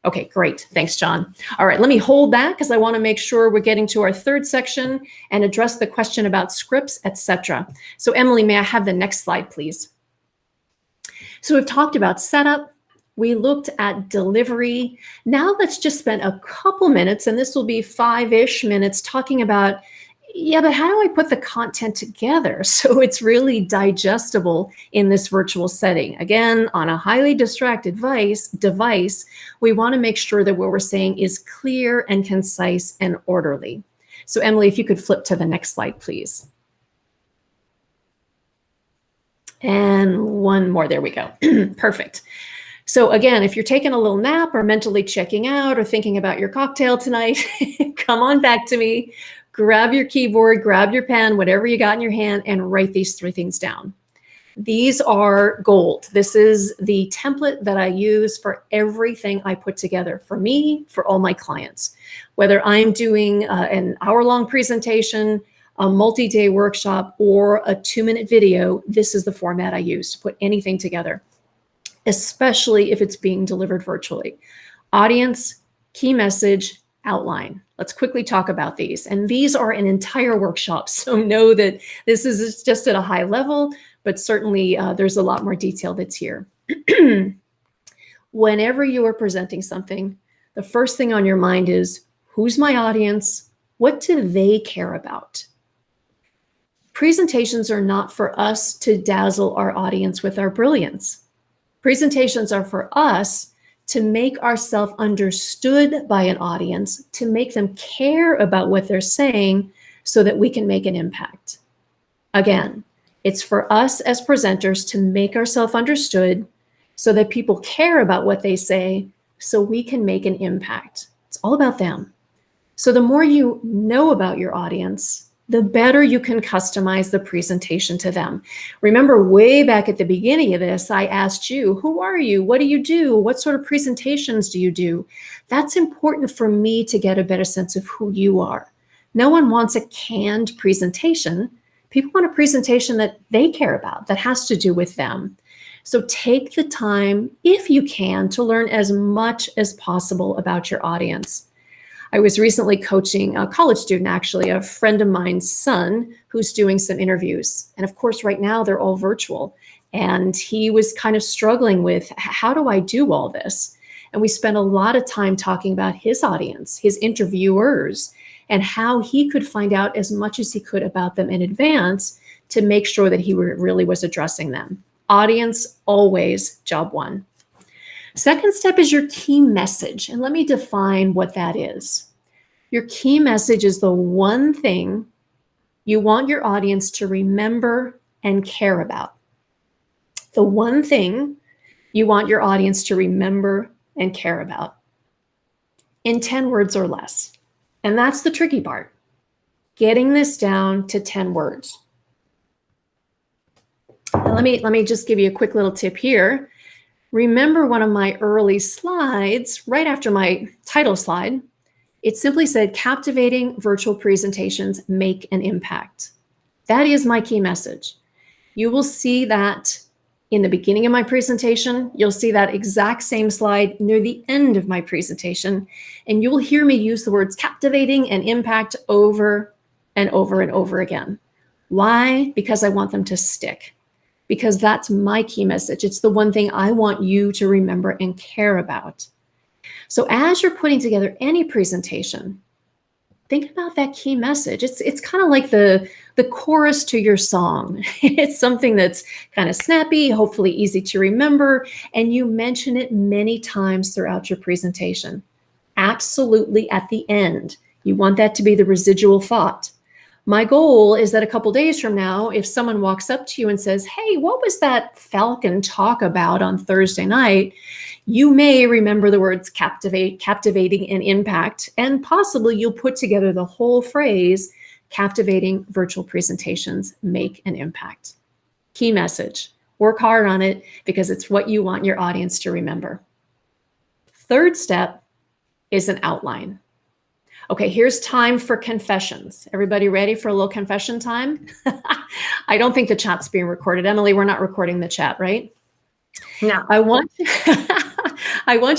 Speaker 2: Okay, great. Thanks, John. All right, let me hold that because I want to make sure we're getting to our third section and address the question about scripts, etc. So Emily, may I have the next slide, please? So we've talked about setup. We looked at delivery. Now let's just spend a couple minutes, and this will be 5-ish minutes, talking about, yeah, but how do I put the content together so it's really digestible in this virtual setting? Again, on a highly distracted device, we want to make sure that what we're saying is clear and concise and orderly. So Emily, if you could flip to the next slide, please. And one more, there we go. Perfect. So again, if you're taking a little nap or mentally checking out or thinking about your cocktail tonight, come on back to me, grab your keyboard, grab your pen, whatever you got in your hand, and write these 3 things down. These are gold. This is the template that I use for everything I put together for me, for all my clients. Whether I'm doing an hour-long presentation, a multi-day workshop, or a 2-minute video, this is the format I use to put anything together, especially if it's being delivered virtually. Audience, key message, outline. Let's quickly talk about these. And these are an entire workshop, so know that this is just at a high level, but certainly there's a lot more detail that's here. Whenever you are presenting something, the first thing on your mind is, who's my audience? What do they care about? Presentations are not for us to dazzle our audience with our brilliance. Presentations are for us to make ourselves understood by an audience, to make them care about what they're saying so that we can make an impact. Again, it's for us as presenters to make ourselves understood so that people care about what they say so we can make an impact. It's all about them. So the more you know about your audience, the better you can customize the presentation to them. Remember, way back at the beginning of this, I asked you, who are you? What do you do? What sort of presentations do you do? That's important for me to get a better sense of who you are. No one wants a canned presentation. People want a presentation that they care about, that has to do with them. So take the time, if you can, to learn as much as possible about your audience. I was recently coaching a college student, actually, a friend of mine's son, who's doing some interviews. And of course, right now they're all virtual. And he was kind of struggling with, how do I do all this? And we spent a lot of time talking about his audience, his interviewers, and how he could find out as much as he could about them in advance to make sure that he really was addressing them. Audience, always job one. Second step is your key message. And let me define what that is. Your key message is the one thing you want your audience to remember and care about. The one thing you want your audience to remember and care about in 10 words or less. And that's the tricky part, getting this down to 10 words. Now, let me just give you a quick little tip here. Remember one of my early slides, right after my title slide, it simply said, captivating virtual presentations make an impact. That is my key message. You will see that in the beginning of my presentation. You'll see that exact same slide near the end of my presentation, and you will hear me use the words captivating and impact over and over and over again. Why? Because I want them to stick. Because that's my key message. It's the one thing I want you to remember and care about. So as you're putting together any presentation, think about that key message. It's kind of like the chorus to your song. It's something that's kind of snappy, hopefully easy to remember, and you mention it many times throughout your presentation. Absolutely at the end. You want that to be the residual thought. My goal is that a couple days from now, if someone walks up to you and says, hey, what was that Falcon talk about on Thursday night? You may remember the words captivate, captivating, and impact, and possibly you'll put together the whole phrase, captivating virtual presentations make an impact. Key message, work hard on it because it's what you want your audience to remember. Third step is an outline. Okay, here's time for confessions. Everybody ready for a little confession time? I don't think the chat's being recorded. Emily, we're not recording the chat, right?
Speaker 1: No.
Speaker 2: I want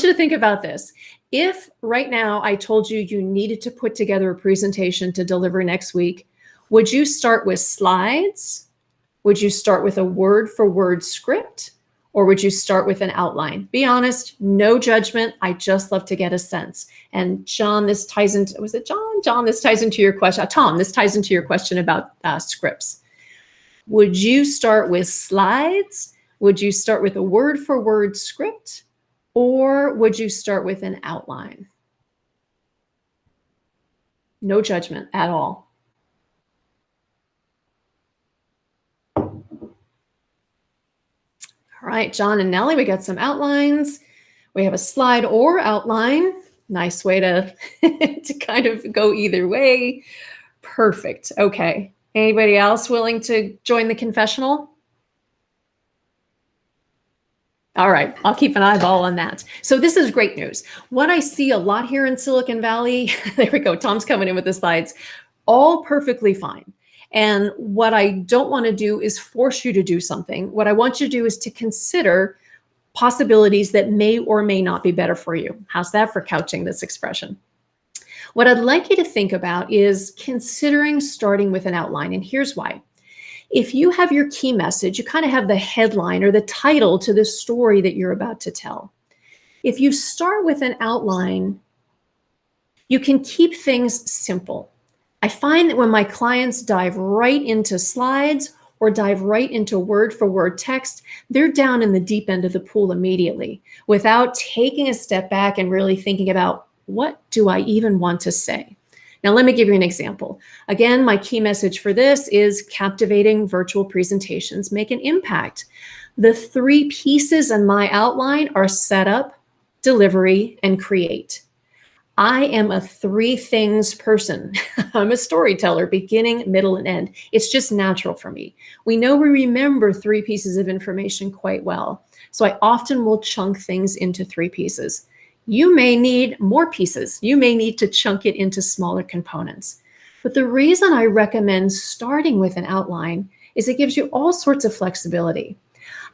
Speaker 2: you to think about this. If right now I told you you needed to put together a presentation to deliver next week, would you start with slides? Would you start with a word-for-word script? Or would you start with an outline? Be honest, no judgment. I just love to get a sense. And John, this ties into, was it John? John, this ties into your question. Tom, this ties into your question about scripts. Would you start with slides? Would you start with a word-for-word script? Or would you start with an outline? No judgment at all. All right, John and Nellie, we got some outlines. We have a slide or outline. Nice way to, to kind of go either way. Perfect. Okay. Anybody else willing to join the confessional? All right, I'll keep an eyeball on that. So this is great news. What I see a lot here in Silicon Valley, there we go, Tom's coming in with the slides, all perfectly fine. And what I don't want to do is force you to do something. What I want you to do is to consider possibilities that may or may not be better for you. How's that for couching this expression? What I'd like you to think about is considering starting with an outline, and here's why. If you have your key message, you kind of have the headline or the title to the story that you're about to tell. If you start with an outline, you can keep things simple. I find that when my clients dive right into slides or dive right into word-for-word text, they're down in the deep end of the pool immediately without taking a step back and really thinking about, what do I even want to say? Now, let me give you an example. Again, my key message for this is captivating virtual presentations make an impact. The three pieces in my outline are setup, delivery, and create. I am a three things person. I'm a storyteller, beginning, middle, and end. It's just natural for me. We know we remember three pieces of information quite well. So I often will chunk things into three pieces. You may need more pieces. You may need to chunk it into smaller components. But the reason I recommend starting with an outline is it gives you all sorts of flexibility.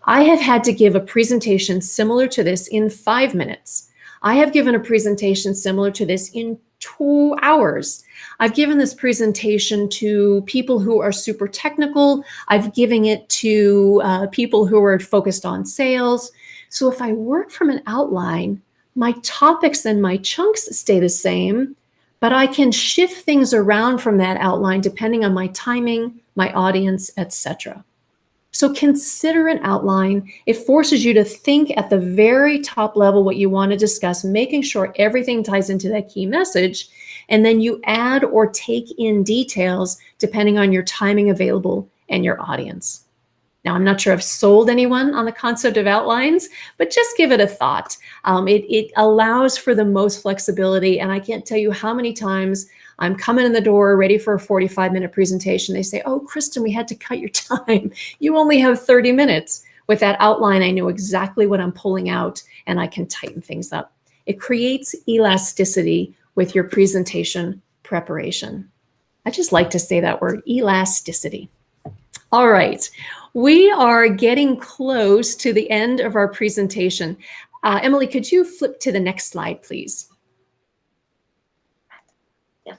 Speaker 2: I have had to give a presentation similar to this in 5 minutes. I have given a presentation similar to this in 2 hours. I've given this presentation to people who are super technical. I've given it to people who are focused on sales. So if I work from an outline, my topics and my chunks stay the same, but I can shift things around from that outline depending on my timing, my audience, etc. So consider an outline. It forces you to think at the very top level what you want to discuss, making sure everything ties into that key message, and then you add or take in details depending on your timing available and your audience. Now, I'm not sure I've sold anyone on the concept of outlines, but just give it a thought. It allows for the most flexibility, and I can't tell you how many times I'm coming in the door ready for a 45-minute presentation. They say, oh, Kristin, we had to cut your time. You only have 30 minutes. With that outline, I know exactly what I'm pulling out, and I can tighten things up. It creates elasticity with your presentation preparation. I just like to say that word, elasticity. All right, we are getting close to the end of our presentation. Emily, could you flip to the next slide, please?
Speaker 1: Yeah.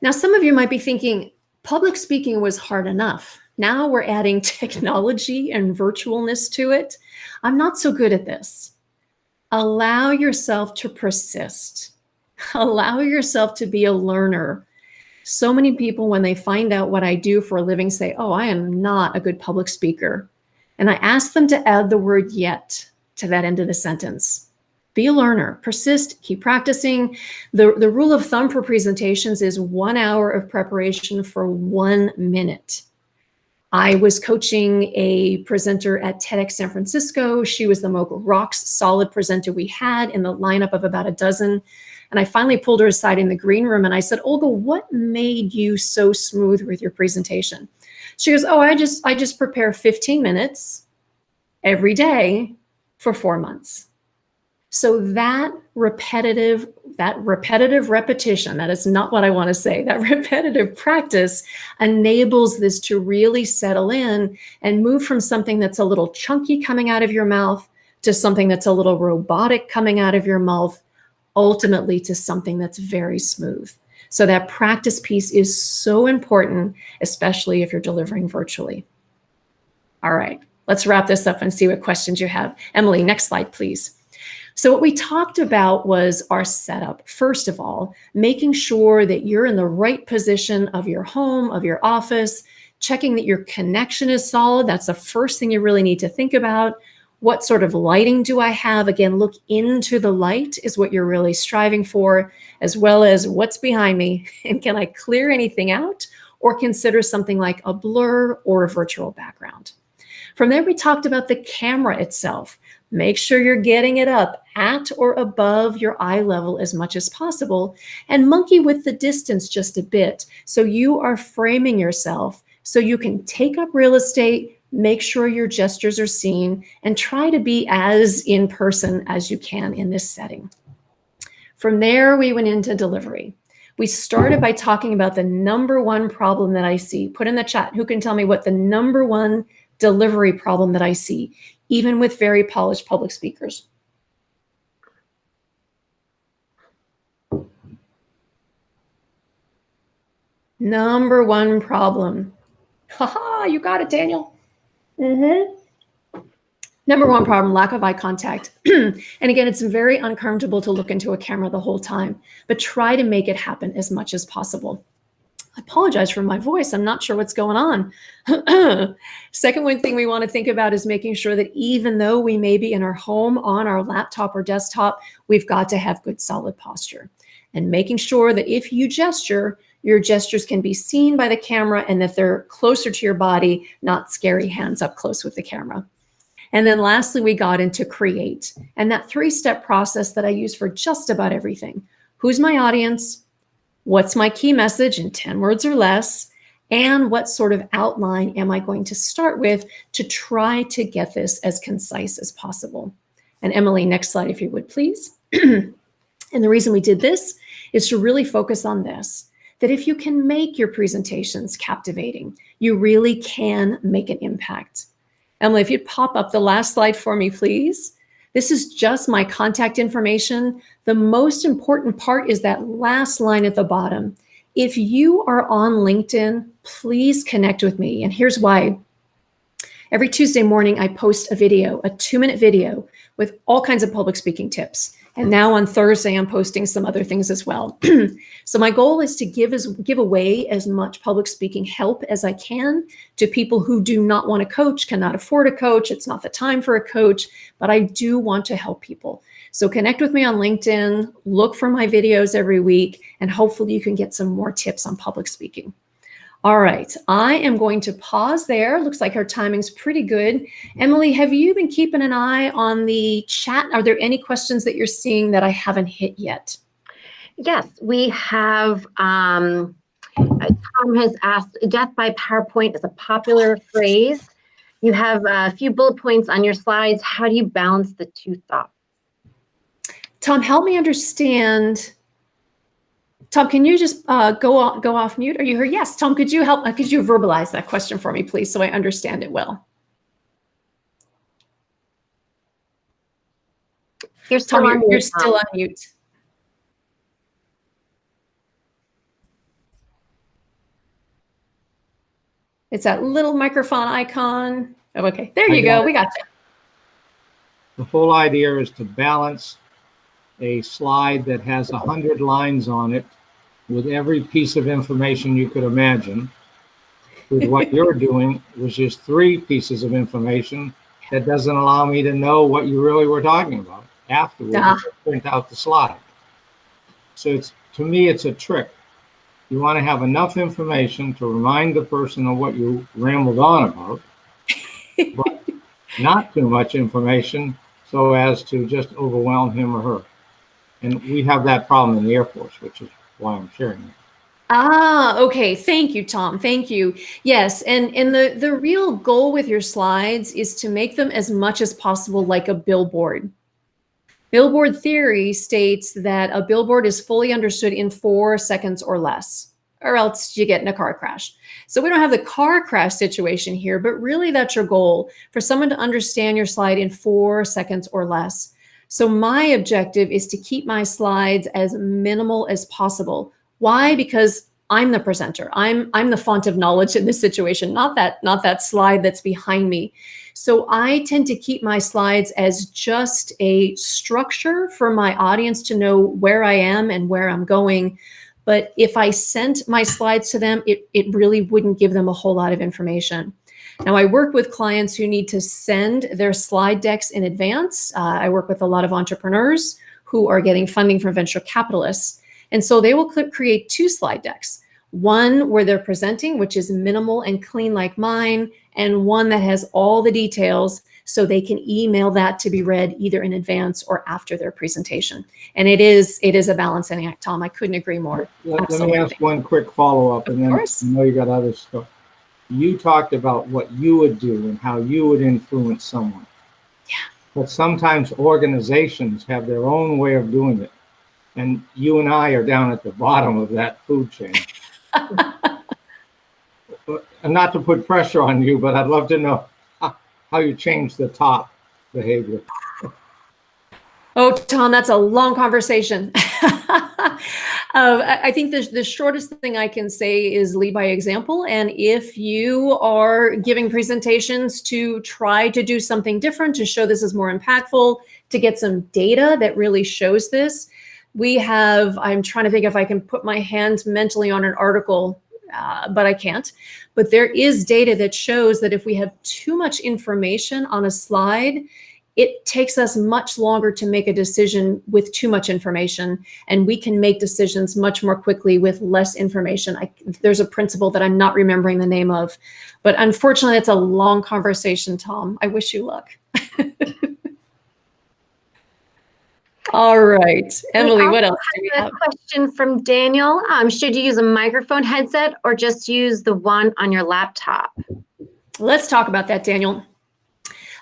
Speaker 2: Now, some of you might be thinking, public speaking was hard enough. Now we're adding technology and virtualness to it. I'm not so good at this. Allow yourself to persist. Allow yourself to be a learner. So many people, when they find out what I do for a living, say, oh, I am not a good public speaker. And I ask them to add the word yet to that end of the sentence. Be a learner, persist, keep practicing. The rule of thumb for presentations is 1 hour of preparation for 1 minute. I was coaching a presenter at TEDx San Francisco. She was the most rock solid presenter we had in the lineup of about a dozen. And I finally pulled her aside in the green room and I said, Olga, what made you so smooth with your presentation? She goes, oh, I just prepare 15 minutes every day for 4 months. So that repetitive repetition, that is not what I want to say, that repetitive practice enables this to really settle in and move from something that's a little chunky coming out of your mouth to something that's a little robotic coming out of your mouth, ultimately to something that's very smooth. So that practice piece is so important, especially if you're delivering virtually. All right, let's wrap this up and see what questions you have. Emily, next slide, please. So what we talked about was our setup. First of all, making sure that you're in the right position of your home, of your office, checking that your connection is solid. That's the first thing you really need to think about. What sort of lighting do I have? Again, look into the light is what you're really striving for, as well as what's behind me. And can I clear anything out or consider something like a blur or a virtual background? From there, we talked about the camera itself. Make sure you're getting it up at or above your eye level as much as possible, and monkey with the distance just a bit. So you are framing yourself so you can take up real estate, make sure your gestures are seen, and try to be as in person as you can in this setting. From there, we went into delivery. We started by talking about the number one problem that I see. Put in the chat, who can tell me what the number one delivery problem that I see, even with very polished public speakers? Number one problem. Haha, you got it, Daniel. Number one problem, lack of eye contact. And again, it's very uncomfortable to look into a camera the whole time, but try to make it happen as much as possible. I apologize for my voice. I'm not sure what's going on. Second one thing we want to think about is making sure that even though we may be in our home on our laptop or desktop, we've got to have good solid posture. And making sure that if you gesture, your gestures can be seen by the camera and that they're closer to your body, not scary hands up close with the camera. And then lastly, we got into create. And that 3-step process that I use for just about everything. Who's my audience? What's my key message in 10 words or less? And what sort of outline am I going to start with to try to get this as concise as possible? And Emily, next slide, if you would, please. And the reason we did this is to really focus on this, that if you can make your presentations captivating, you really can make an impact. Emily, if you'd pop up the last slide for me, please. This is just my contact information. The most important part is that last line at the bottom. If you are on LinkedIn, please connect with me. And here's why. Every Tuesday morning, I post a video, a 2-minute video with all kinds of public speaking tips. And now on Thursday, I'm posting some other things as well. So my goal is to give away as much public speaking help as I can to people who do not want to coach, cannot afford a coach. It's not the time for a coach, but I do want to help people. So connect with me on LinkedIn, look for my videos every week, and hopefully you can get some more tips on public speaking. All right, I am going to pause there. Looks like our timing's pretty good. Emily, have you been keeping an eye on the chat? Are there any questions that you're seeing that I haven't hit yet?
Speaker 1: Yes, we have, Tom has asked, death by PowerPoint is a popular phrase. You have a few bullet points on your slides. How do you balance the two thoughts?
Speaker 2: Tom, help me understand. Tom, can you just go off mute? Are you here? Yes, Tom, could you verbalize that question for me, please, so I understand it well?
Speaker 1: You're still
Speaker 2: Tom,
Speaker 1: on mute.
Speaker 2: You're still on mute. It's that little microphone icon. Oh, okay, there you go. We got you.
Speaker 3: The whole idea is to balance a slide that has 100 lines on it with every piece of information you could imagine, with what you're doing, which is 3 pieces of information that doesn't allow me to know what you really were talking about afterwards. Print out the slide. So to me, it's a trick. You want to have enough information to remind the person of what you rambled on about, but not too much information so as to just overwhelm him or her. And we have that problem in the Air Force, which is why I'm sharing it.
Speaker 2: Ah, okay. Thank you, Tom. Thank you. Yes, and the real goal with your slides is to make them as much as possible like a billboard. Billboard theory states that a billboard is fully understood in 4 seconds or less, or else you get in a car crash. So we don't have the car crash situation here, but really that's your goal, for someone to understand your slide in 4 seconds or less. So my objective is to keep my slides as minimal as possible. Why? Because I'm the presenter. I'm the font of knowledge in this situation, not that slide that's behind me. So I tend to keep my slides as just a structure for my audience to know where I am and where I'm going. But if I sent my slides to them, it really wouldn't give them a whole lot of information. Now, I work with clients who need to send their slide decks in advance. I work with a lot of entrepreneurs who are getting funding from venture capitalists. And so they will create 2 slide decks. One where they're presenting, which is minimal and clean like mine, and one that has all the details so they can email that to be read either in advance or after their presentation. And it is a balancing act, Tom. I couldn't agree more.
Speaker 3: Let me ask one quick follow-up, and then I know you got other stuff. You talked about what you would do and how you would influence someone.
Speaker 2: Yeah.
Speaker 3: But sometimes organizations have their own way of doing it. And you and I are down at the bottom of that food chain. And not to put pressure on you, but I'd love to know how you change the top behavior.
Speaker 2: Oh, Tom, that's a long conversation. I think the shortest thing I can say is lead by example. And if you are giving presentations to try to do something different, to show this is more impactful, to get some data that really shows this, I'm trying to think if I can put my hand mentally on an article, but I can't. But there is data that shows that if we have too much information on a slide, it takes us much longer to make a decision with too much information, and we can make decisions much more quickly with less information. There's a principle that I'm not remembering the name of, but unfortunately, it's a long conversation, Tom. I wish you luck. All right, Emily, what else do we have?
Speaker 1: A question from Daniel. Should you use a microphone headset or just use the one on your laptop?
Speaker 2: Let's talk about that, Daniel.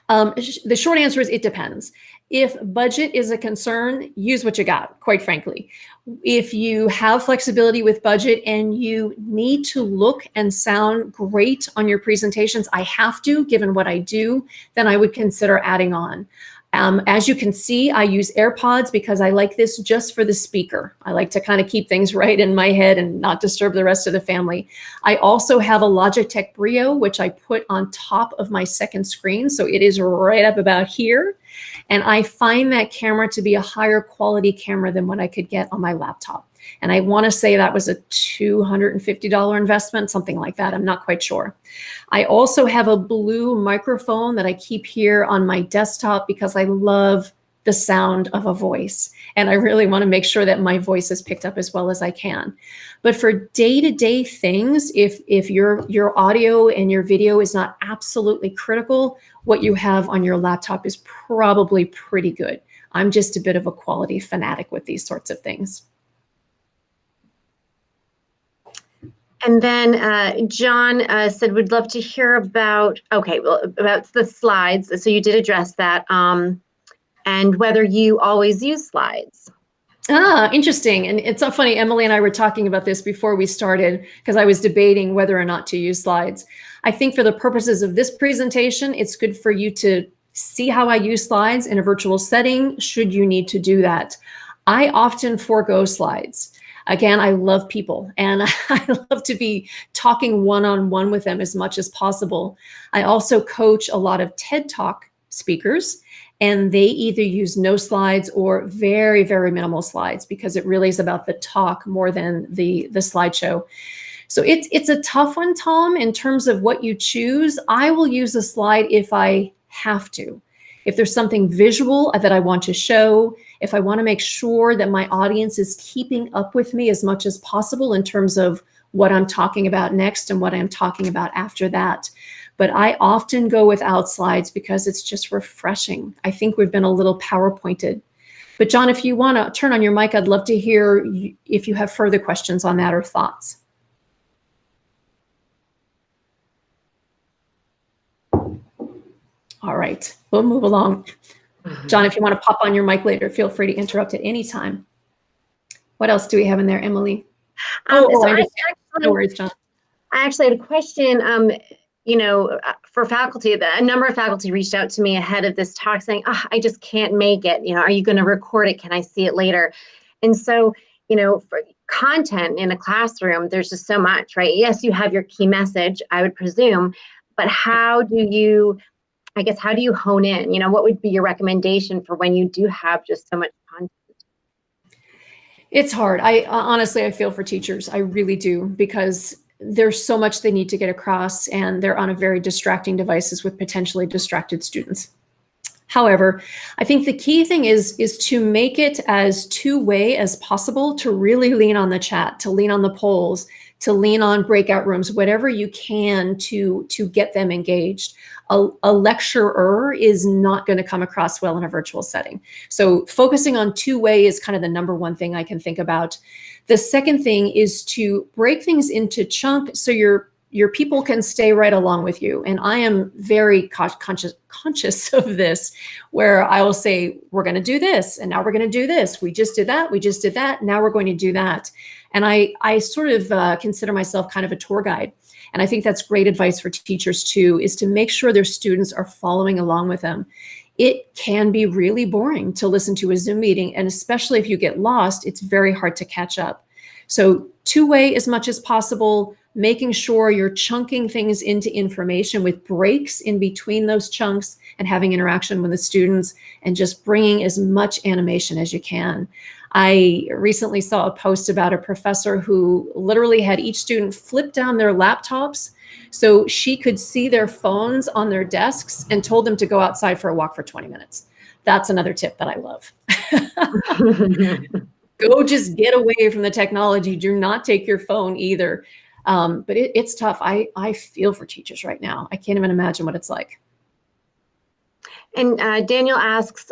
Speaker 2: The short answer is it depends. If budget is a concern, use what you got, quite frankly. If you have flexibility with budget and you need to look and sound great on your presentations, I have to, given what I do, then I would consider adding on. As you can see, I use AirPods because I like this just for the speaker. I like to kind of keep things right in my head and not disturb the rest of the family. I also have a Logitech Brio, which I put on top of my second screen. So it is right up about here. And I find that camera to be a higher quality camera than what I could get on my laptop. And I want to say that was a $250 investment, something like that. I'm not quite sure. I also have a blue microphone that I keep here on my desktop because I love the sound of a voice. And I really want to make sure that my voice is picked up as well as I can. But for day-to-day things, if your audio and your video is not absolutely critical, what you have on your laptop is probably pretty good. I'm just a bit of a quality fanatic with these sorts of things.
Speaker 1: And then John said, we'd love to hear about the slides. So you did address that, and whether you always use slides.
Speaker 2: Ah, interesting. And it's so funny, Emily and I were talking about this before we started because I was debating whether or not to use slides. I think for the purposes of this presentation, it's good for you to see how I use slides in a virtual setting, should you need to do that. I often forego slides. Again, I love people and I love to be talking one-on-one with them as much as possible. I also coach a lot of TED Talk speakers, and they either use no slides or very, very minimal slides because it really is about the talk more than the slideshow. So it's a tough one, Tom, in terms of what you choose. I will use a slide if I have to. If there's something visual that I want to show, if I want to make sure that my audience is keeping up with me as much as possible in terms of what I'm talking about next and what I'm talking about after that. But I often go without slides because it's just refreshing. I think we've been a little PowerPointed. But John, if you want to turn on your mic, I'd love to hear if you have further questions on that or thoughts. All right, we'll move along. John, if you want to pop on your mic later, feel free to interrupt at any time. What else do we have in there, Emily? No worries, John.
Speaker 1: I actually had a question. For faculty, a number of faculty reached out to me ahead of this talk saying, I just can't make it. Are you going to record it? Can I see it later? And so, for content in a classroom, there's just so much, right? Yes, you have your key message, I would presume, but how do you hone in? What would be your recommendation for when you do have just so much content?
Speaker 2: It's hard. Honestly, I feel for teachers. I really do, because there's so much they need to get across, and they're on a very distracting devices with potentially distracted students. However, I think the key thing is to make it as two-way as possible, to really lean on the chat, to lean on the polls, to lean on breakout rooms, whatever you can to get them engaged. A lecturer is not going to come across well in a virtual setting. So focusing on two-way is kind of the number one thing I can think about. The second thing is to break things into chunks so your people can stay right along with you. And I am very conscious of this, where I will say, we're going to do this, and now we're going to do this. We just did that, now we're going to do that. And I sort of consider myself kind of a tour guide. And I think that's great advice for teachers too, is to make sure their students are following along with them. It can be really boring to listen to a Zoom meeting, and especially if you get lost, it's very hard to catch up. So two-way as much as possible, making sure you're chunking things into information with breaks in between those chunks and having interaction with the students, and just bringing as much animation as you can. I recently saw a post about a professor who literally had each student flip down their laptops so she could see their phones on their desks, and told them to go outside for a walk for 20 minutes. That's another tip that I love. Go just get away from the technology. Do not take your phone either. But it's tough. I feel for teachers right now. I can't even imagine what it's like.
Speaker 1: And Daniel asks,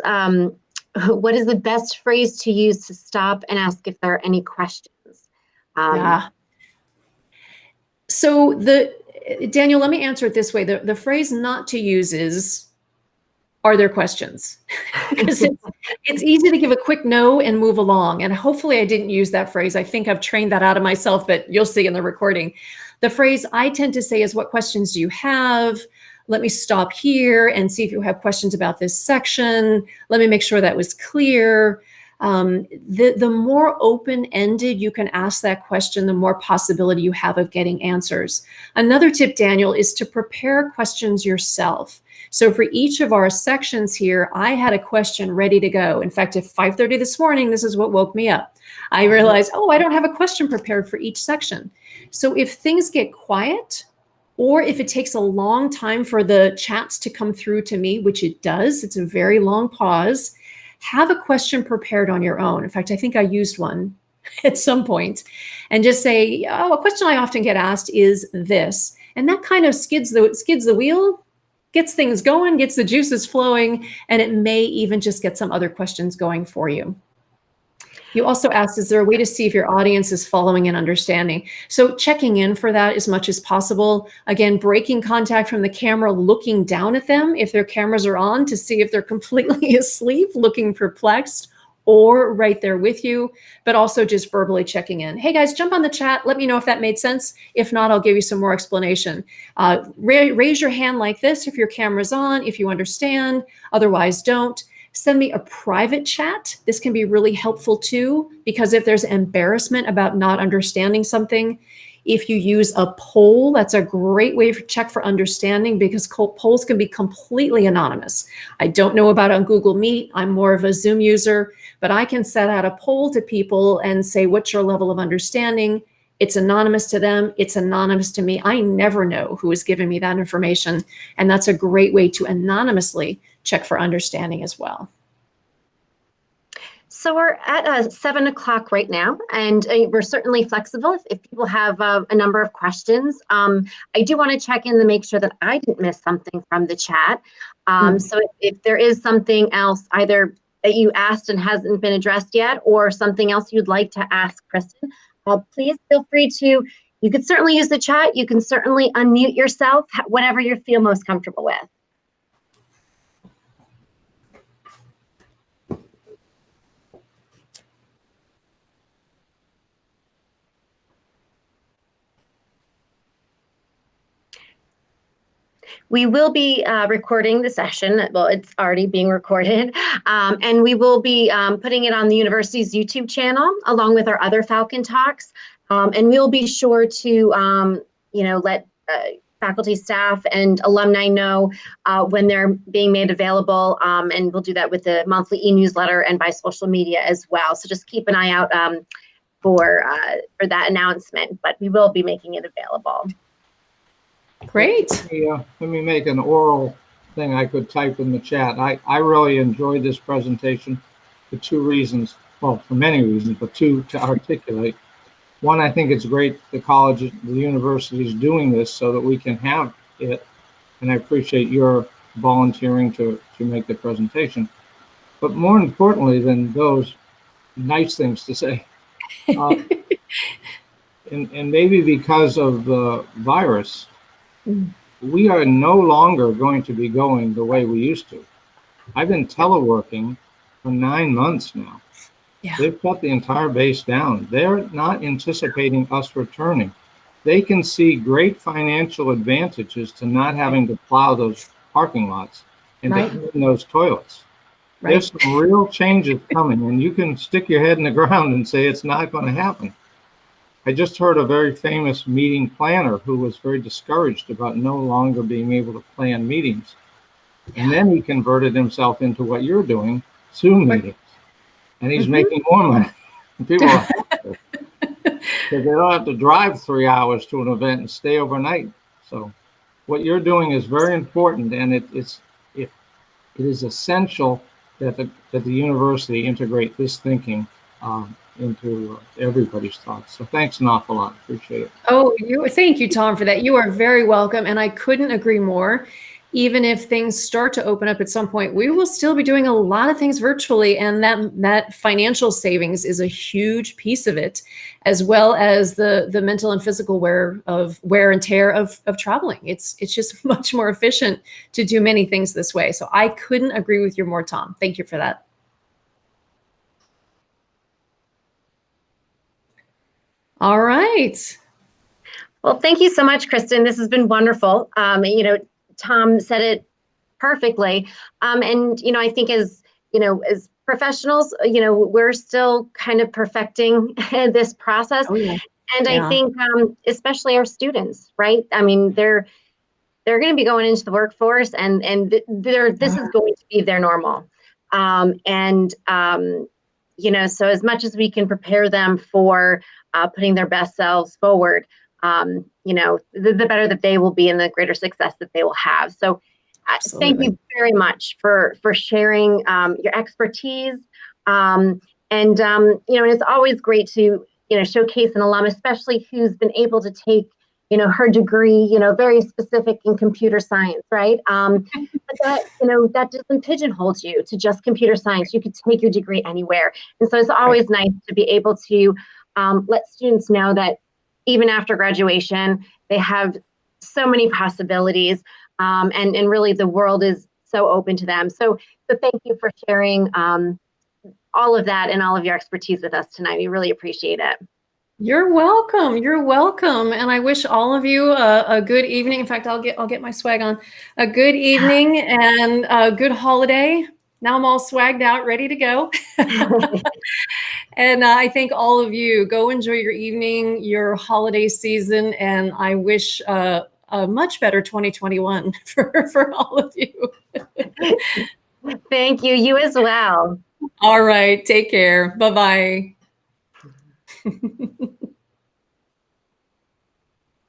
Speaker 1: what is the best phrase to use to stop and ask if there are any questions?
Speaker 2: Yeah. So Daniel, let me answer it this way. The phrase not to use is, are there questions? Because it's easy to give a quick no and move along. And hopefully I didn't use that phrase. I think I've trained that out of myself, but you'll see in the recording. The phrase I tend to say is, what questions do you have? Let me stop here and see if you have questions about this section. Let me make sure that was clear. The more open-ended you can ask that question, the more possibility you have of getting answers. Another tip, Daniel, is to prepare questions yourself. So for each of our sections here, I had a question ready to go. In fact, at 5:30 this morning, this is what woke me up. I realized, I don't have a question prepared for each section. So if things get quiet, or if it takes a long time for the chats to come through to me, which it does, it's a very long pause, have a question prepared on your own. In fact, I think I used one at some point, and just say, a question I often get asked is this. And that kind of skids the wheel, gets things going, gets the juices flowing, and it may even just get some other questions going for you. You also asked, is there a way to see if your audience is following and understanding? So checking in for that as much as possible. Again, breaking contact from the camera, looking down at them if their cameras are on to see if they're completely asleep, looking perplexed, or right there with you, but also just verbally checking in. Hey guys, jump on the chat. Let me know if that made sense. If not, I'll give you some more explanation. Raise your hand like this if your camera's on, if you understand, otherwise don't. Send me a private chat. This can be really helpful too, because if there's embarrassment about not understanding something, if you use a poll, that's a great way to check for understanding, because polls can be completely anonymous. I don't know about on Google Meet. I'm more of a Zoom user, but I can set out a poll to people and say, what's your level of understanding? It's anonymous to them. It's anonymous to me. I never know who is giving me that information. And that's a great way to anonymously check for understanding as well.
Speaker 1: So we're at 7 o'clock right now, and we're certainly flexible if people have a number of questions. I do want to check in to make sure that I didn't miss something from the chat. So if there is something else, either that you asked and hasn't been addressed yet, or something else you'd like to ask Kristin, please feel free to, you can certainly use the chat. You can certainly unmute yourself, whatever you feel most comfortable with. We will be recording the session. Well, it's already being recorded, and we will be putting it on the university's YouTube channel along with our other Falcon talks. And we'll be sure to, let faculty, staff, and alumni know when they're being made available. And we'll do that with the monthly e-newsletter and by social media as well. So just keep an eye out for that announcement. But we will be making it available.
Speaker 2: Great.
Speaker 3: Let me make an oral thing I could type in the chat. I really enjoyed this presentation for two reasons. Well, for many reasons, but two to articulate. One, I think it's great the college, the university is doing this so that we can have it. And I appreciate your volunteering to make the presentation. But more importantly than those nice things to say, and maybe because of the virus, we are no longer going to be going the way we used to. I've been teleworking for 9 months now.
Speaker 2: Yeah.
Speaker 3: They've cut the entire base down. They're not anticipating us returning. They can see great financial advantages to not having to plow those parking lots and to clean those toilets. There's some real changes coming, and you can stick your head in the ground and say it's not going to happen. I just heard a very famous meeting planner who was very discouraged about no longer being able to plan meetings. And then he converted himself into what you're doing, Zoom meetings. And he's making more money. People are happy because they don't have to drive 3 hours to an event and stay overnight. So what you're doing is very important, and it is essential that the university integrate this thinking into everybody's thoughts. So thanks an awful lot. Appreciate it.
Speaker 2: Oh, thank you, Tom, for that. You are very welcome. And I couldn't agree more. Even if things start to open up at some point, we will still be doing a lot of things virtually. And that financial savings is a huge piece of it, as well as the mental and physical wear and tear of traveling. It's just much more efficient to do many things this way. So I couldn't agree with you more, Tom. Thank you for that. All right.
Speaker 1: Well, thank you so much, Kristin. This has been wonderful. Tom said it perfectly. And I think as professionals, we're still kind of perfecting this process.
Speaker 2: Oh, yeah.
Speaker 1: And I think especially our students, right? I mean, they're going to be going into the workforce, and this is going to be their normal. So as much as we can prepare them for putting their best selves forward, the better that they will be and the greater success that they will have. So thank you very much for sharing your expertise. And it's always great to, showcase an alum, especially who's been able to take, her degree, very specific in computer science, right? But that doesn't pigeonhole you to just computer science. You could take your degree anywhere. And so it's always nice to be able to let students know that even after graduation, they have so many possibilities, and really the world is so open to them. So thank you for sharing all of that and all of your expertise with us tonight. We really appreciate it.
Speaker 2: You're welcome. You're welcome. And I wish all of you a good evening. In fact, I'll get my swag on. A good evening and a good holiday. Now I'm all swagged out, ready to go. And I thank all of you. Go enjoy your evening, your holiday season, and I wish a much better 2021 for all of you.
Speaker 1: Thank you. You as well.
Speaker 2: All right. Take care. Bye-bye.